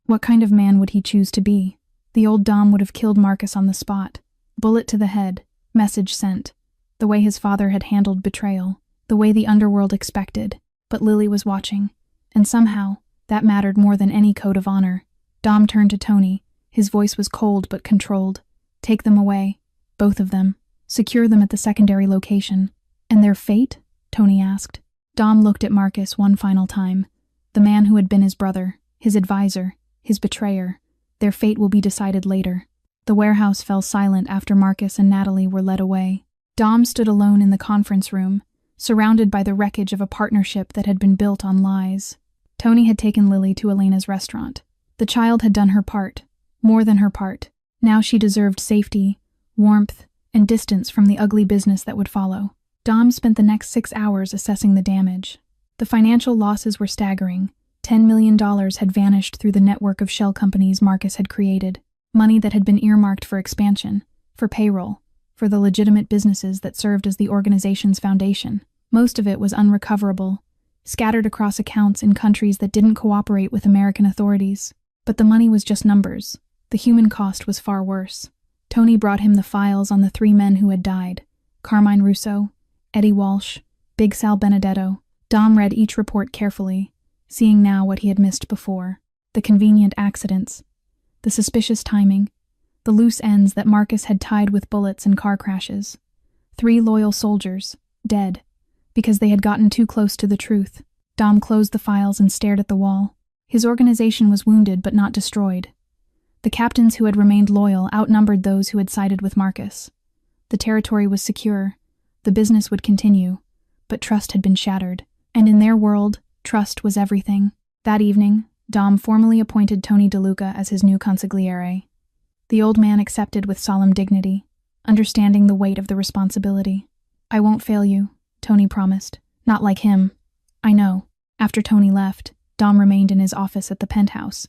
What kind of man would he choose to be? The old Dom would have killed Marcus on the spot. Bullet to the head, message sent. The way his father had handled betrayal, the way the underworld expected. But Lily was watching, and somehow, that mattered more than any code of honor. Dom turned to Tony. His voice was cold but controlled. Take them away. Both of them. Secure them at the secondary location. And their fate? Tony asked. Dom looked at Marcus one final time. The man who had been his brother, his advisor, his betrayer. Their fate will be decided later. The warehouse fell silent after Marcus and Natalie were led away. Dom stood alone in the conference room, surrounded by the wreckage of a partnership that had been built on lies. Tony had taken Lily to Elena's restaurant. The child had done her part, more than her part. Now she deserved safety, warmth, and distance from the ugly business that would follow. Dom spent the next 6 hours assessing the damage. The financial losses were staggering. $10 million had vanished through the network of shell companies Marcus had created. Money that had been earmarked for expansion, for payroll, for the legitimate businesses that served as the organization's foundation. Most of it was unrecoverable, scattered across accounts in countries that didn't cooperate with American authorities. But the money was just numbers. The human cost was far worse. Tony brought him the files on the 3 men who had died: Carmine Russo, Eddie Walsh, Big Sal Benedetto. Dom read each report carefully, seeing now what he had missed before. The convenient accidents, the suspicious timing, the loose ends that Marcus had tied with bullets and car crashes. 3 loyal soldiers, dead, because they had gotten too close to the truth. Dom closed the files and stared at the wall. His organization was wounded but not destroyed. The captains who had remained loyal outnumbered those who had sided with Marcus. The territory was secure. The business would continue, but trust had been shattered. And in their world, trust was everything. That evening, Dom formally appointed Tony DeLuca as his new consigliere. The old man accepted with solemn dignity, understanding the weight of the responsibility. "I won't fail you," Tony promised. "Not like him." "I know." After Tony left, Dom remained in his office at the penthouse.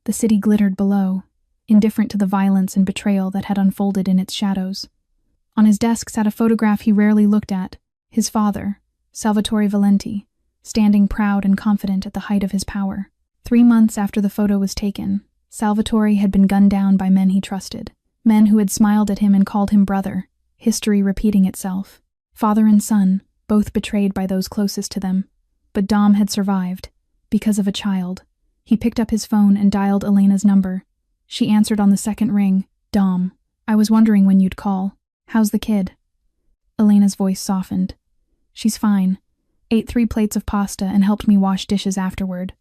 The city glittered below, indifferent to the violence and betrayal that had unfolded in its shadows. On his desk sat a photograph he rarely looked at: his father, Salvatore Valenti, standing proud and confident at the height of his power. 3 months after the photo was taken, Salvatore had been gunned down by men he trusted, men who had smiled at him and called him brother, history repeating itself. Father and son, both betrayed by those closest to them. But Dom had survived, because of a child. He picked up his phone and dialed Elena's number. She answered on the second ring. "Dom, I was wondering when you'd call. How's the kid?" Elena's voice softened. "She's fine. Ate 3 plates of pasta and helped me wash dishes afterward.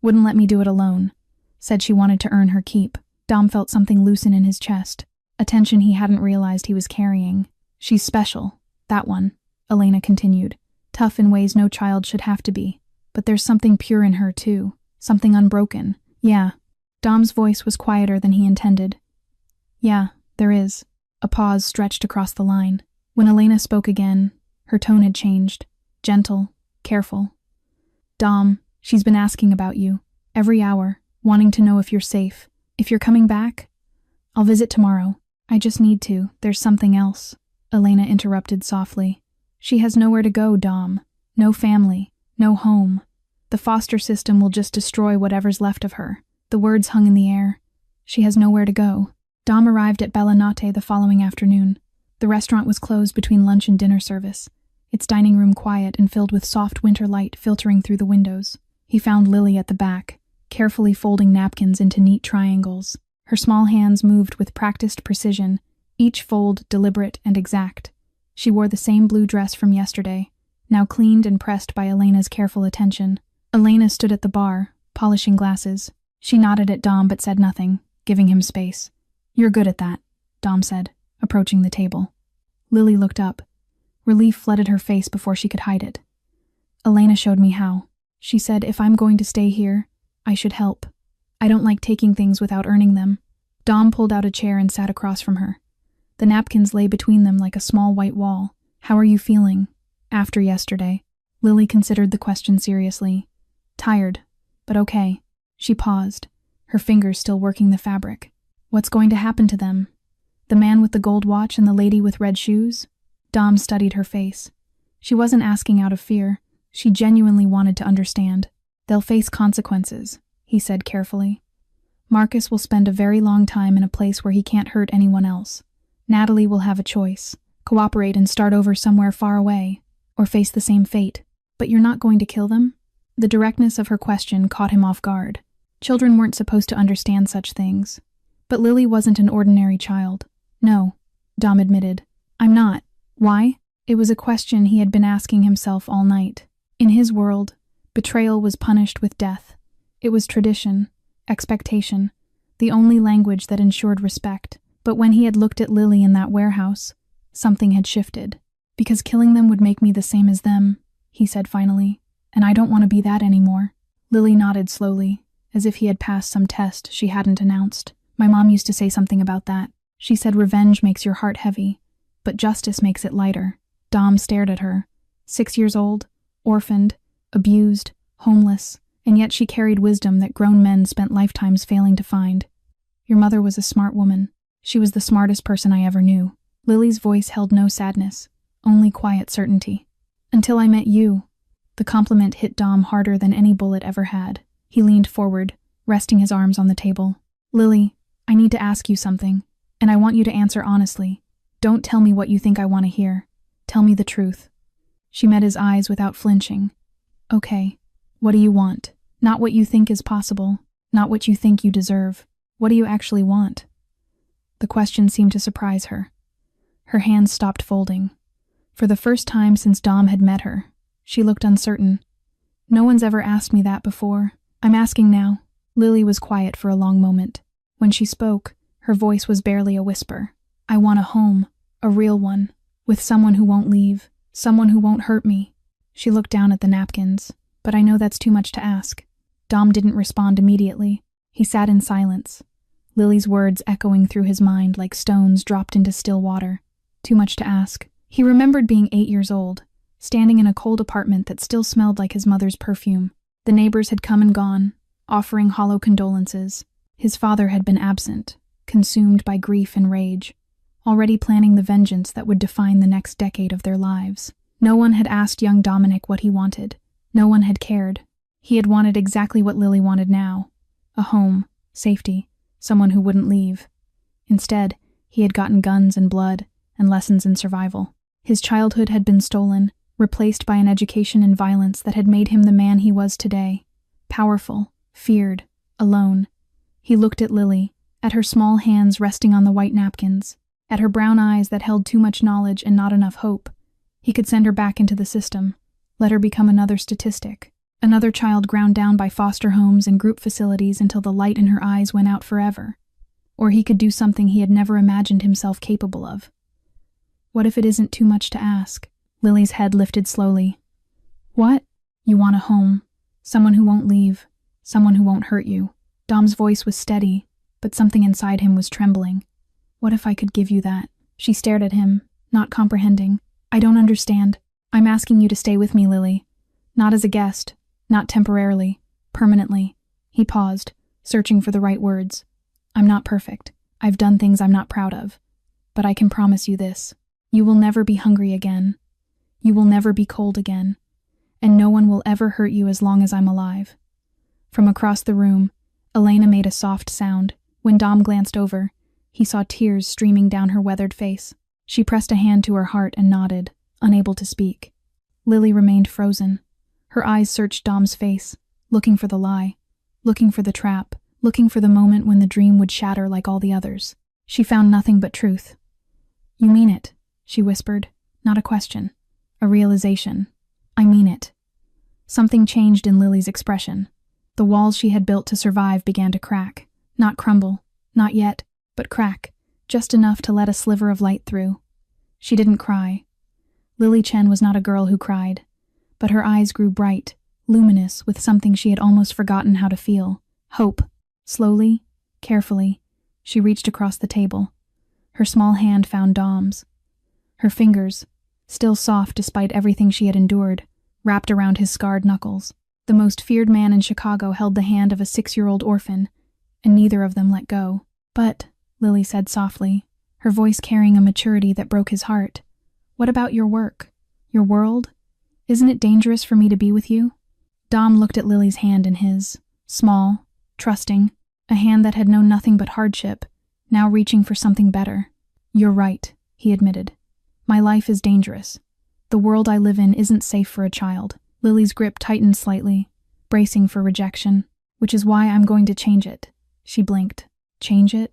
Wouldn't let me do it alone. Said she wanted to earn her keep." Dom felt something loosen in his chest, a tension he hadn't realized he was carrying. "She's special, that one," Elena continued. "Tough in ways no child should have to be. But there's something pure in her, too. Something unbroken." "Yeah." Dom's voice was quieter than he intended. "Yeah, there is." A pause stretched across the line. When Elena spoke again, her tone had changed. Gentle, careful. "Dom, she's been asking about you. Every hour, wanting to know if you're safe. If you're coming back?" "I'll visit tomorrow. I just need to. There's something else." Elena interrupted softly. "She has nowhere to go, Dom. No family. No home. The foster system will just destroy whatever's left of her." The words hung in the air. She has nowhere to go. Dom arrived at Bella Notte the following afternoon. The restaurant was closed between lunch and dinner service, its dining room quiet and filled with soft winter light filtering through the windows. He found Lily at the back, carefully folding napkins into neat triangles. Her small hands moved with practiced precision, each fold deliberate and exact. She wore the same blue dress from yesterday, now cleaned and pressed by Elena's careful attention. Elena stood at the bar, polishing glasses. She nodded at Dom but said nothing, giving him space. "You're good at that," Dom said, approaching the table. Lily looked up. Relief flooded her face before she could hide it. "Elena showed me how. She said if I'm going to stay here, I should help. I don't like taking things without earning them." Dom pulled out a chair and sat across from her. The napkins lay between them like a small white wall. "How are you feeling after yesterday?" Lily considered the question seriously. "Tired, but okay." She paused, her fingers still working the fabric. "What's going to happen to them? The man with the gold watch and the lady with red shoes?" Dom studied her face. She wasn't asking out of fear. She genuinely wanted to understand. "They'll face consequences," he said carefully. "Marcus will spend a very long time in a place where he can't hurt anyone else. Natalie will have a choice: cooperate and start over somewhere far away, or face the same fate. But you're not going to kill them?" The directness of her question caught him off guard. Children weren't supposed to understand such things. But Lily wasn't an ordinary child. No, Dom admitted. I'm not. Why? It was a question he had been asking himself all night. In his world, betrayal was punished with death. It was tradition, expectation, the only language that ensured respect. But when he had looked at Lily in that warehouse, something had shifted. Because killing them would make me the same as them, he said finally, and I don't want to be that anymore. Lily nodded slowly, as if he had passed some test she hadn't announced. My mom used to say something about that. She said revenge makes your heart heavy, but justice makes it lighter. Dom stared at her. 6 years old, orphaned, abused, homeless, and yet she carried wisdom that grown men spent lifetimes failing to find. Your mother was a smart woman. She was the smartest person I ever knew. Lily's voice held no sadness, only quiet certainty. Until I met you. The compliment hit Dom harder than any bullet ever had. He leaned forward, resting his arms on the table. Lily, I need to ask you something, and I want you to answer honestly. Don't tell me what you think I want to hear. Tell me the truth. She met his eyes without flinching. Okay, what do you want? Not what you think is possible, not what you think you deserve. What do you actually want? The question seemed to surprise her. Her hands stopped folding. For the first time since Dom had met her, she looked uncertain. No one's ever asked me that before. I'm asking now. Lily was quiet for a long moment. When she spoke, her voice was barely a whisper. I want a home, a real one, with someone who won't leave, someone who won't hurt me. She looked down at the napkins, but I know that's too much to ask. Dom didn't respond immediately. He sat in silence, Lily's words echoing through his mind like stones dropped into still water. Too much to ask. He remembered being 8 years old, standing in a cold apartment that still smelled like his mother's perfume. The neighbors had come and gone, offering hollow condolences. His father had been absent, consumed by grief and rage, already planning the vengeance that would define the next decade of their lives. No one had asked young Dominic what he wanted. No one had cared. He had wanted exactly what Lily wanted now. A home, safety, someone who wouldn't leave. Instead, he had gotten guns and blood and lessons in survival. His childhood had been stolen, replaced by an education in violence that had made him the man he was today. Powerful, feared, alone. He looked at Lily, at her small hands resting on the white napkins, at her brown eyes that held too much knowledge and not enough hope. He could send her back into the system, let her become another statistic, another child ground down by foster homes and group facilities until the light in her eyes went out forever. Or he could do something he had never imagined himself capable of. What if it isn't too much to ask? Lily's head lifted slowly. What? You want a home, someone who won't leave, someone who won't hurt you. Dom's voice was steady, but something inside him was trembling. What if I could give you that? She stared at him, not comprehending. I don't understand. I'm asking you to stay with me, Lily. Not as a guest, not temporarily, permanently. He paused, searching for the right words. I'm not perfect. I've done things I'm not proud of. But I can promise you this. You will never be hungry again. You will never be cold again. And no one will ever hurt you as long as I'm alive. From across the room, Elena made a soft sound. When Dom glanced over, he saw tears streaming down her weathered face. She pressed a hand to her heart and nodded, unable to speak. Lily remained frozen. Her eyes searched Dom's face, looking for the lie, looking for the trap, looking for the moment when the dream would shatter like all the others. She found nothing but truth. You mean it, she whispered. Not a question. A realization. I mean it. Something changed in Lily's expression. The walls she had built to survive began to crack. Not crumble, not yet, but crack, just enough to let a sliver of light through. She didn't cry. Lily Chen was not a girl who cried, but her eyes grew bright, luminous with something she had almost forgotten how to feel. Hope. Slowly, carefully, she reached across the table. Her small hand found Dom's. Her fingers, still soft despite everything she had endured, wrapped around his scarred knuckles. The most feared man in Chicago held the hand of a 6-year-old orphan, and neither of them let go. But, Lily said softly, her voice carrying a maturity that broke his heart, what about your work? Your world? Isn't it dangerous for me to be with you? Dom looked at Lily's hand in his, small, trusting, a hand that had known nothing but hardship, now reaching for something better. You're right, he admitted. My life is dangerous. The world I live in isn't safe for a child. Lily's grip tightened slightly, bracing for rejection, which is why I'm going to change it. She blinked. Change it?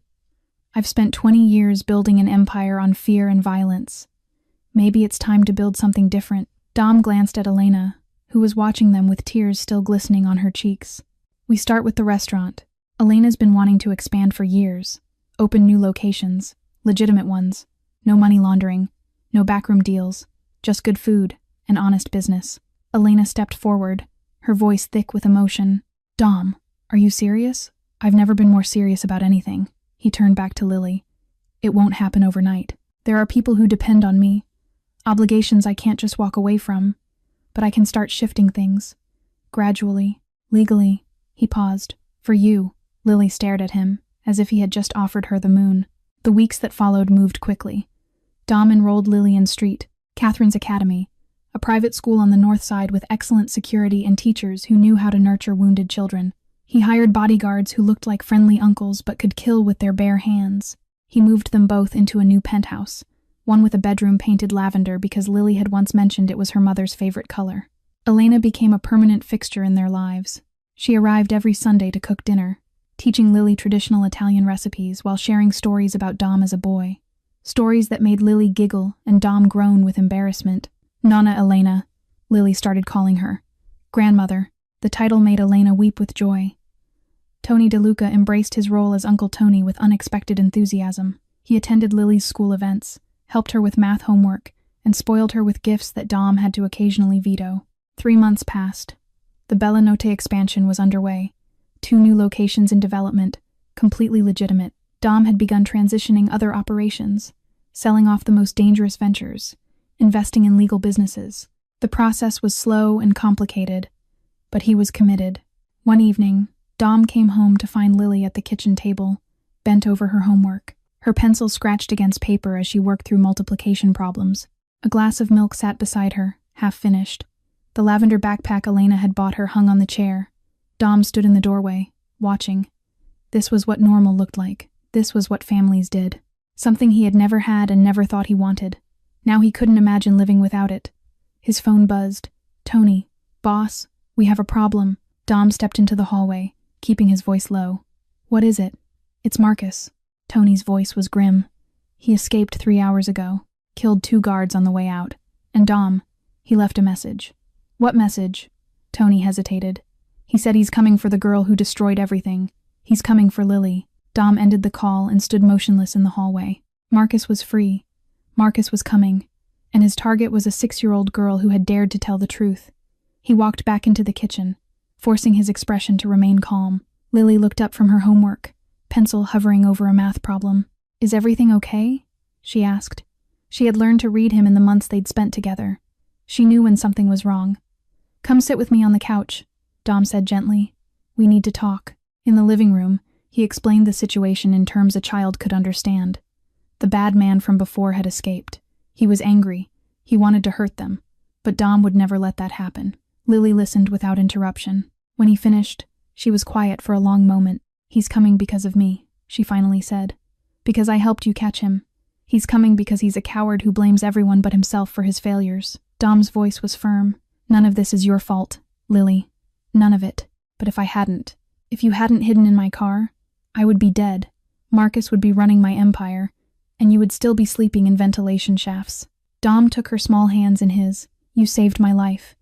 I've spent 20 years building an empire on fear and violence. Maybe it's time to build something different. Dom glanced at Elena, who was watching them with tears still glistening on her cheeks. We start with the restaurant. Elena's been wanting to expand for years. Open new locations, legitimate ones. No money laundering, no backroom deals, just good food and honest business. Elena stepped forward, her voice thick with emotion. Dom, are you serious? I've never been more serious about anything. He turned back to Lily. It won't happen overnight. There are people who depend on me. Obligations I can't just walk away from. But I can start shifting things. Gradually, legally. He paused. For you. Lily stared at him, as if he had just offered her the moon. The weeks that followed moved quickly. Dom enrolled Lillian Street, Catherine's Academy, a private school on the north side with excellent security and teachers who knew how to nurture wounded children. He hired bodyguards who looked like friendly uncles but could kill with their bare hands. He moved them both into a new penthouse, one with a bedroom painted lavender because Lily had once mentioned it was her mother's favorite color. Elena became a permanent fixture in their lives. She arrived every Sunday to cook dinner, teaching Lily traditional Italian recipes while sharing stories about Dom as a boy. Stories that made Lily giggle and Dom groan with embarrassment. Nonna Elena, Lily started calling her. Grandmother. The title made Elena weep with joy. Tony DeLuca embraced his role as Uncle Tony with unexpected enthusiasm. He attended Lily's school events, helped her with math homework, and spoiled her with gifts that Dom had to occasionally veto. 3 months passed. The Bella Notte expansion was underway. 2 new locations in development, completely legitimate. Dom had begun transitioning other operations, selling off the most dangerous ventures, investing in legal businesses. The process was slow and complicated, but he was committed. One evening, Dom came home to find Lily at the kitchen table, bent over her homework. Her pencil scratched against paper as she worked through multiplication problems. A glass of milk sat beside her, half finished. The lavender backpack Elena had bought her hung on the chair. Dom stood in the doorway, watching. This was what normal looked like. This was what families did. Something he had never had and never thought he wanted. Now he couldn't imagine living without it. His phone buzzed. Tony, boss, we have a problem. Dom stepped into the hallway, keeping his voice low. What is it? It's Marcus. Tony's voice was grim. He escaped 3 hours ago, killed 2 guards on the way out. And Dom, he left a message. What message? Tony hesitated. He said he's coming for the girl who destroyed everything. He's coming for Lily. Dom ended the call and stood motionless in the hallway. Marcus was free. Marcus was coming. And his target was a 6-year-old girl who had dared to tell the truth. He walked back into the kitchen, forcing his expression to remain calm. Lily looked up from her homework, pencil hovering over a math problem. Is everything okay? She asked. She had learned to read him in the months they'd spent together. She knew when something was wrong. Come sit with me on the couch, Dom said gently. We need to talk. In the living room, he explained the situation in terms a child could understand. The bad man from before had escaped. He was angry. He wanted to hurt them. But Dom would never let that happen. Lily listened without interruption. When he finished, she was quiet for a long moment. He's coming because of me, she finally said. Because I helped you catch him. He's coming because he's a coward who blames everyone but himself for his failures. Dom's voice was firm. None of this is your fault, Lily. None of it. But if you hadn't hidden in my car, I would be dead. Marcus would be running my empire, and you would still be sleeping in ventilation shafts. Dom took her small hands in his. You saved my life.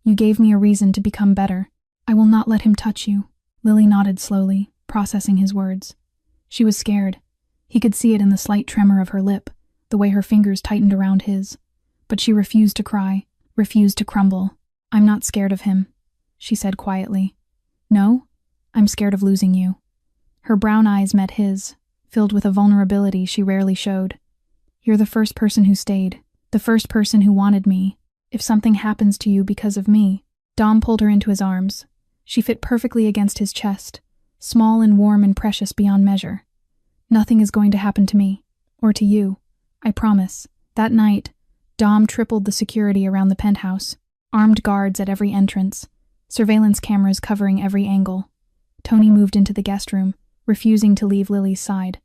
You gave me a reason to become better. I will not let him touch you. Lily nodded slowly, processing his words. She was scared. He could see it in the slight tremor of her lip, the way her fingers tightened around his. But she refused to cry, refused to crumble. I'm not scared of him, she said quietly. No? I'm scared of losing you. Her brown eyes met his, filled with a vulnerability she rarely showed. You're the first person who stayed, the first person who wanted me. If something happens to you because of me. Dom pulled her into his arms. She fit perfectly against his chest, small and warm and precious beyond measure. Nothing is going to happen to me, or to you, I promise. That night, Dom tripled the security around the penthouse, armed guards at every entrance, surveillance cameras covering every angle. Tony moved into the guest room, refusing to leave Lily's side.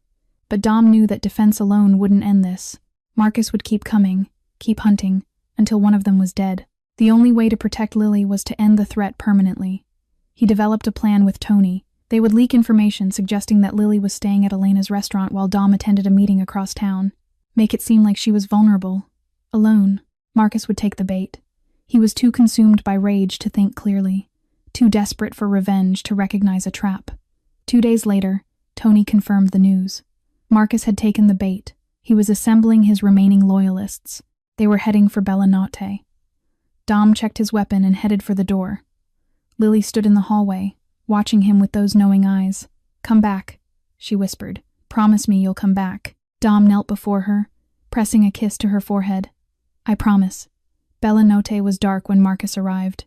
But Dom knew that defense alone wouldn't end this. Marcus would keep coming, keep hunting, until one of them was dead. The only way to protect Lily was to end the threat permanently. He developed a plan with Tony, They would leak information suggesting that Lily was staying at Elena's restaurant while Dom attended a meeting across town. Make it seem like she was vulnerable. Alone. Marcus would take the bait. He was too consumed by rage to think clearly, too desperate for revenge to recognize a trap. 2 days later, Tony confirmed the news. Marcus had taken the bait. He was assembling his remaining loyalists. They were heading for Bellanotte. Dom checked his weapon and headed for the door. Lily stood in the hallway, watching him with those knowing eyes. "Come back," she whispered. "Promise me you'll come back." Dom knelt before her, pressing a kiss to her forehead. "I promise." Bellanotte was dark when Marcus arrived.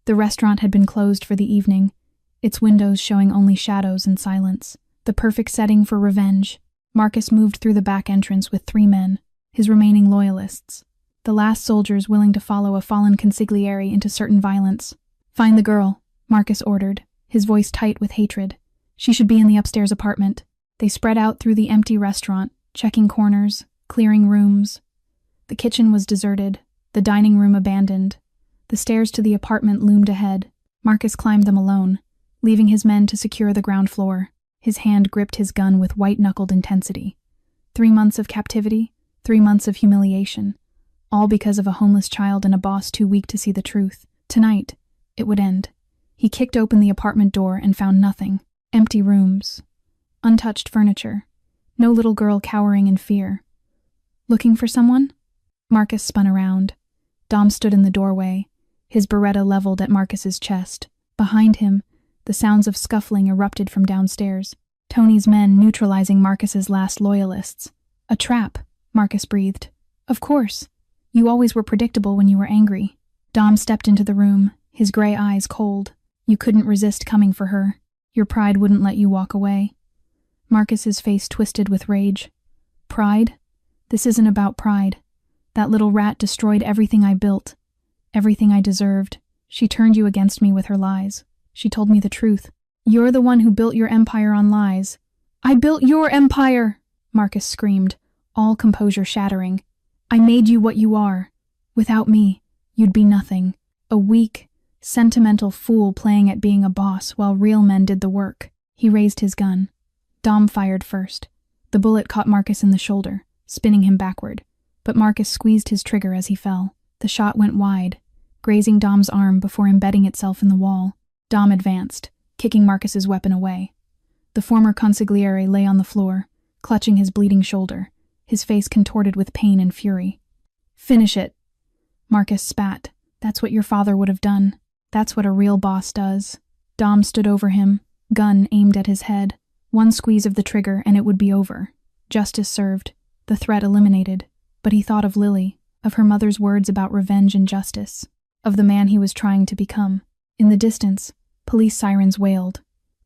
The restaurant had been closed for the evening, its windows showing only shadows and silence. The perfect setting for revenge. Marcus moved through the back entrance with 3 men, his remaining loyalists. The last soldiers willing to follow a fallen consigliere into certain violence. "Find the girl," Marcus ordered, his voice tight with hatred. "She should be in the upstairs apartment." They spread out through the empty restaurant, checking corners, clearing rooms. The kitchen was deserted, the dining room abandoned. The stairs to the apartment loomed ahead. Marcus climbed them alone, leaving his men to secure the ground floor. His hand gripped his gun with white-knuckled intensity. 3 months of captivity, 3 months of humiliation, all because of a homeless child and a boss too weak to see the truth. Tonight, it would end. He kicked open the apartment door and found nothing. Empty rooms. Untouched furniture. No little girl cowering in fear. "Looking for someone?" Marcus spun around. Dom stood in the doorway, his Beretta leveled at Marcus's chest. Behind him, the sounds of scuffling erupted from downstairs. Tony's men neutralizing Marcus's last loyalists. "A trap," Marcus breathed. "Of course. You always were predictable when you were angry." Dom stepped into the room, his gray eyes cold. "You couldn't resist coming for her. Your pride wouldn't let you walk away." Marcus's face twisted with rage. "Pride? This isn't about pride. That little rat destroyed everything I built, everything I deserved. She turned you against me with her lies. She told me the truth. You're the one who built your empire on lies." "I built your empire!" Marcus screamed, all composure shattering. "I made you what you are. Without me, you'd be nothing. A weak, sentimental fool playing at being a boss while real men did the work." He raised his gun. Dom fired first. The bullet caught Marcus in the shoulder, spinning him backward, but Marcus squeezed his trigger as he fell. The shot went wide, grazing Dom's arm before embedding itself in the wall. Dom advanced, kicking Marcus's weapon away. The former consigliere lay on the floor, clutching his bleeding shoulder, his face contorted with pain and fury. "Finish it." Marcus spat. "That's what your father would have done. That's what a real boss does." Dom stood over him, gun aimed at his head. One squeeze of the trigger and it would be over. Justice served, the threat eliminated. But he thought of Lily, of her mother's words about revenge and justice, of the man he was trying to become. In the distance, police sirens wailed.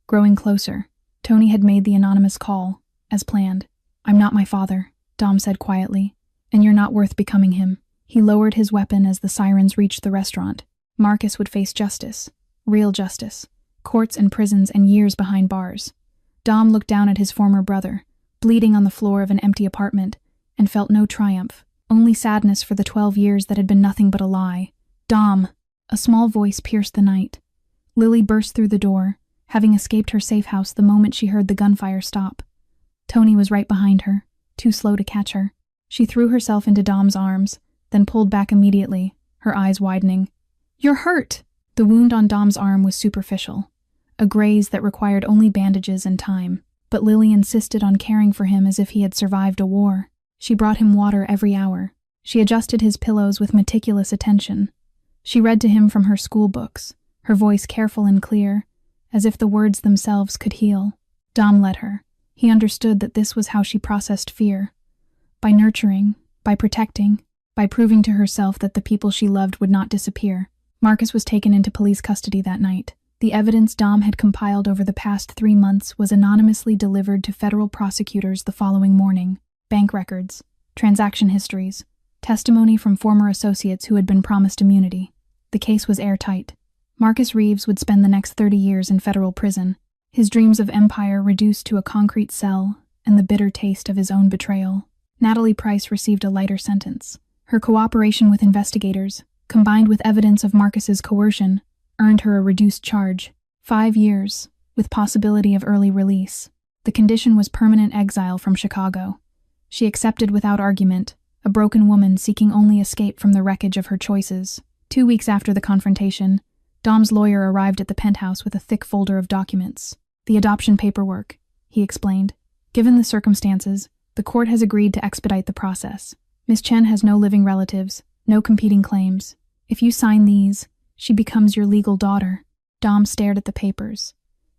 Growing closer, Tony had made the anonymous call, as planned. "I'm not my father," Dom said quietly, "and you're not worth becoming him." He lowered his weapon as the sirens reached the restaurant. Marcus would face justice, real justice, courts and prisons and years behind bars. Dom looked down at his former brother, bleeding on the floor of an empty apartment, and felt no triumph, only sadness for the 12 years that had been nothing but a lie. "Dom!" A small voice pierced the night. Lily burst through the door, having escaped her safe house the moment she heard the gunfire stop. Tony was right behind her, too slow to catch her. She threw herself into Dom's arms, then pulled back immediately, her eyes widening. "You're hurt!" The wound on Dom's arm was superficial, a graze that required only bandages and time, but Lily insisted on caring for him as if he had survived a war. She brought him water every hour. She adjusted his pillows with meticulous attention. She read to him from her school books, her voice careful and clear, as if the words themselves could heal. Dom let her. He understood that this was how she processed fear. By nurturing, by protecting, by proving to herself that the people she loved would not disappear. Marcus was taken into police custody that night. The evidence Dom had compiled over the past 3 months was anonymously delivered to federal prosecutors the following morning. Bank records, transaction histories, testimony from former associates who had been promised immunity. The case was airtight. Marcus Reeves would spend the next 30 years in federal prison, his dreams of empire reduced to a concrete cell and the bitter taste of his own betrayal. Natalie Price received a lighter sentence. Her cooperation with investigators, combined with evidence of Marcus's coercion, earned her a reduced charge. 5 years. with possibility of early release. The condition was permanent exile from Chicago. She accepted without argument, a broken woman seeking only escape from the wreckage of her choices. 2 weeks after the confrontation, Dom's lawyer arrived at the penthouse with a thick folder of documents. The adoption paperwork, he explained. Given the circumstances, the court has agreed to expedite the process. Miss Chen has no living relatives, no competing claims. If you sign these, she becomes your legal daughter. Dom stared at the papers.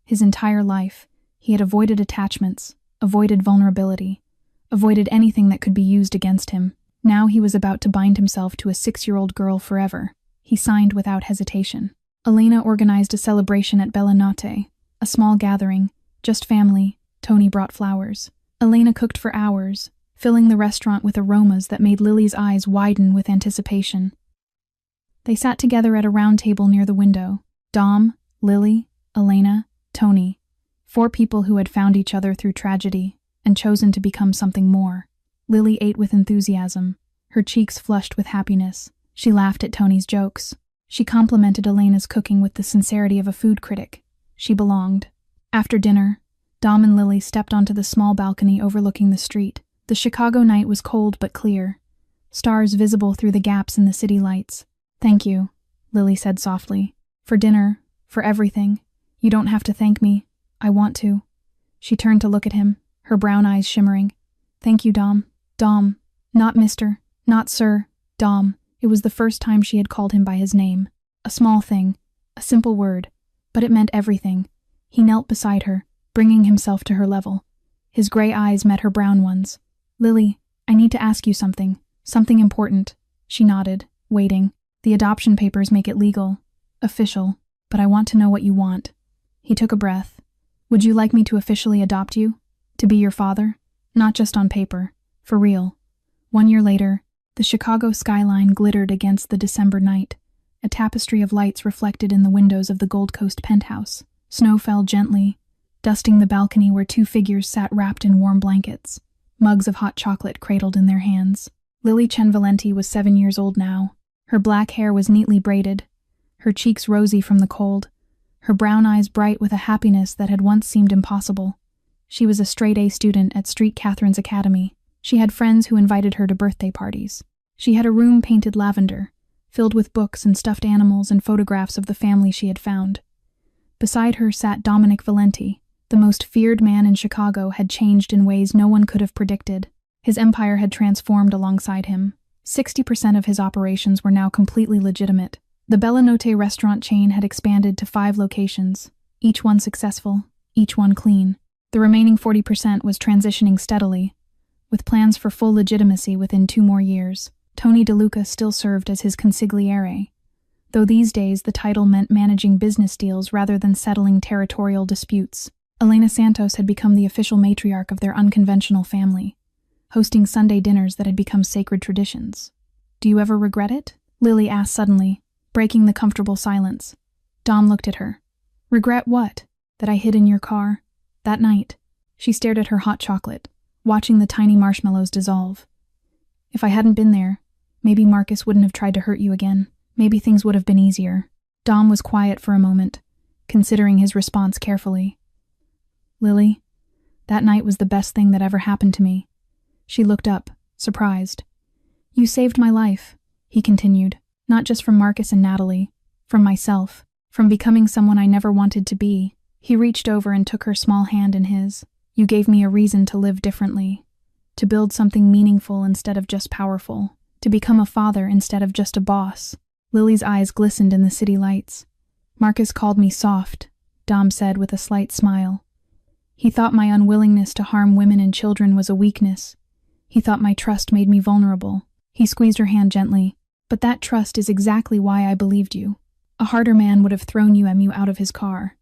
His entire life, he had avoided attachments, avoided vulnerability, avoided anything that could be used against him. Now he was about to bind himself to a 6-year-old girl forever. He signed without hesitation. Elena organized a celebration at Bella Notte, a small gathering, just family. Tony brought flowers. Elena cooked for hours, filling the restaurant with aromas that made Lily's eyes widen with anticipation. They sat together at a round table near the window. Dom, Lily, Elena, Tony. 4 people who had found each other through tragedy and chosen to become something more. Lily ate with enthusiasm, her cheeks flushed with happiness. She laughed at Tony's jokes. She complimented Elena's cooking with the sincerity of a food critic. She belonged. After dinner, Dom and Lily stepped onto the small balcony overlooking the street. The Chicago night was cold but clear, stars visible through the gaps in the city lights. "Thank you," Lily said softly. "For dinner, for everything. You don't have to thank me. I want to." She turned to look at him, her brown eyes shimmering. "Thank you, Dom." Dom. Not Mr., not Sir. Dom. It was the first time she had called him by his name. A small thing, a simple word, but it meant everything. He knelt beside her, bringing himself to her level. His gray eyes met her brown ones. "Lily, I need to ask you something important." She nodded, waiting. "The adoption papers make it legal, official, but I want to know what you want." He took a breath. "Would you like me to officially adopt you? To be your father? Not just on paper, for real." 1 year later, the Chicago skyline glittered against the December night, a tapestry of lights reflected in the windows of the Gold Coast penthouse. Snow fell gently, dusting the balcony where 2 figures sat wrapped in warm blankets, mugs of hot chocolate cradled in their hands. Lily Chen Valenti was 7 years old now. Her black hair was neatly braided, her cheeks rosy from the cold, her brown eyes bright with a happiness that had once seemed impossible. She was a straight-A student at St. Catherine's Academy. She had friends who invited her to birthday parties. She had a room painted lavender, filled with books and stuffed animals and photographs of the family she had found. Beside her sat Dominic Valenti. The most feared man in Chicago had changed in ways no one could have predicted. His empire had transformed alongside him. 60% of his operations were now completely legitimate. The Bella Notte restaurant chain had expanded to 5 locations, each one successful, each one clean. The remaining 40% was transitioning steadily, with plans for full legitimacy within 2 more years. Tony DeLuca still served as his consigliere, though these days the title meant managing business deals rather than settling territorial disputes. Elena Santos had become the official matriarch of their unconventional family, hosting Sunday dinners that had become sacred traditions. "Do you ever regret it?" Lily asked suddenly, breaking the comfortable silence. Dom looked at her. "Regret what?" "That I hid in your car. That night." She stared at her hot chocolate, watching the tiny marshmallows dissolve. "If I hadn't been there, maybe Marcus wouldn't have tried to hurt you again. Maybe things would have been easier." Dom was quiet for a moment, considering his response carefully. "Lily, that night was the best thing that ever happened to me." She looked up, surprised. "You saved my life," he continued, "not just from Marcus and Natalie, from myself, from becoming someone I never wanted to be." He reached over and took her small hand in his. "You gave me a reason to live differently, to build something meaningful instead of just powerful, to become a father instead of just a boss." Lily's eyes glistened in the city lights. "Marcus called me soft," Dom said with a slight smile. "He thought my unwillingness to harm women and children was a weakness. He thought my trust made me vulnerable." He squeezed her hand gently. "But that trust is exactly why I believed you. A harder man would have thrown you out of his car.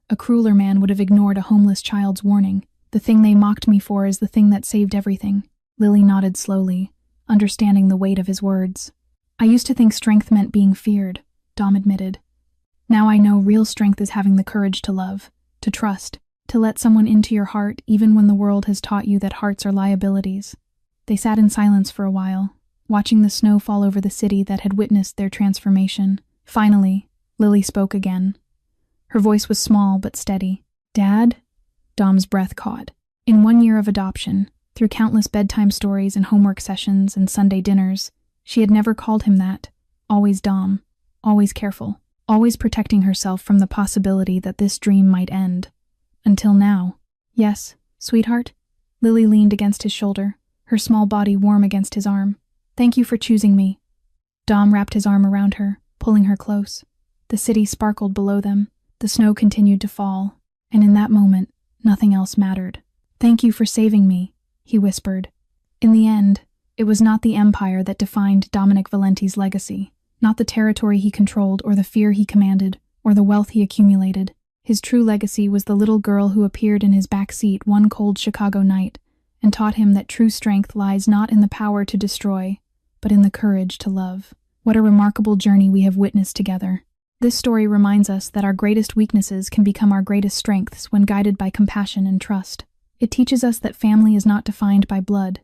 A crueler man would have ignored a homeless child's warning. The thing they mocked me for is the thing that saved everything." Lily nodded slowly, understanding the weight of his words. "I used to think strength meant being feared," Dom admitted. "Now I know real strength is having the courage to love, to trust, to let someone into your heart even when the world has taught you that hearts are liabilities." They sat in silence for a while, watching the snow fall over the city that had witnessed their transformation. Finally, Lily spoke again. Her voice was small but steady. Dad? Dom's breath caught. In 1 year of adoption, through countless bedtime stories and homework sessions and Sunday dinners, she had never called him that. Always Dom. Always careful. Always protecting herself from the possibility that this dream might end. Until now. Yes, sweetheart? Lily leaned against his shoulder, her small body warm against his arm. Thank you for choosing me. Dom wrapped his arm around her, pulling her close. The city sparkled below them. The snow continued to fall, and in that moment, nothing else mattered. Thank you for saving me, he whispered. In the end, it was not the empire that defined Dominic Valenti's legacy, not the territory he controlled or the fear he commanded or the wealth he accumulated. His true legacy was the little girl who appeared in his back seat one cold Chicago night and taught him that true strength lies not in the power to destroy, but in the courage to love. What a remarkable journey we have witnessed together. This story reminds us that our greatest weaknesses can become our greatest strengths when guided by compassion and trust. It teaches us that family is not defined by blood,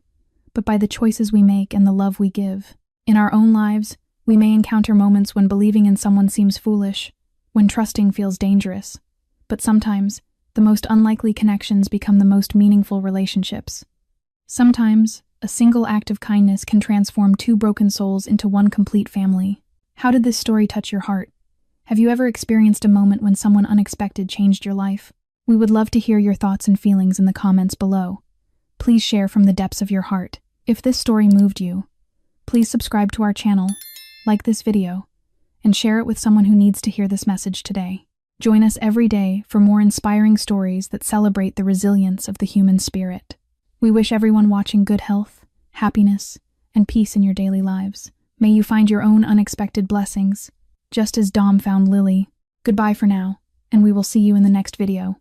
but by the choices we make and the love we give. In our own lives, we may encounter moments when believing in someone seems foolish, when trusting feels dangerous. But sometimes, the most unlikely connections become the most meaningful relationships. Sometimes, a single act of kindness can transform two broken souls into one complete family. How did this story touch your heart? Have you ever experienced a moment when someone unexpected changed your life? We would love to hear your thoughts and feelings in the comments below. Please share from the depths of your heart. If this story moved you, please subscribe to our channel, like this video, and share it with someone who needs to hear this message today. Join us every day for more inspiring stories that celebrate the resilience of the human spirit. We wish everyone watching good health, happiness, and peace in your daily lives. May you find your own unexpected blessings, just as Dom found Lily. Goodbye for now, and we will see you in the next video.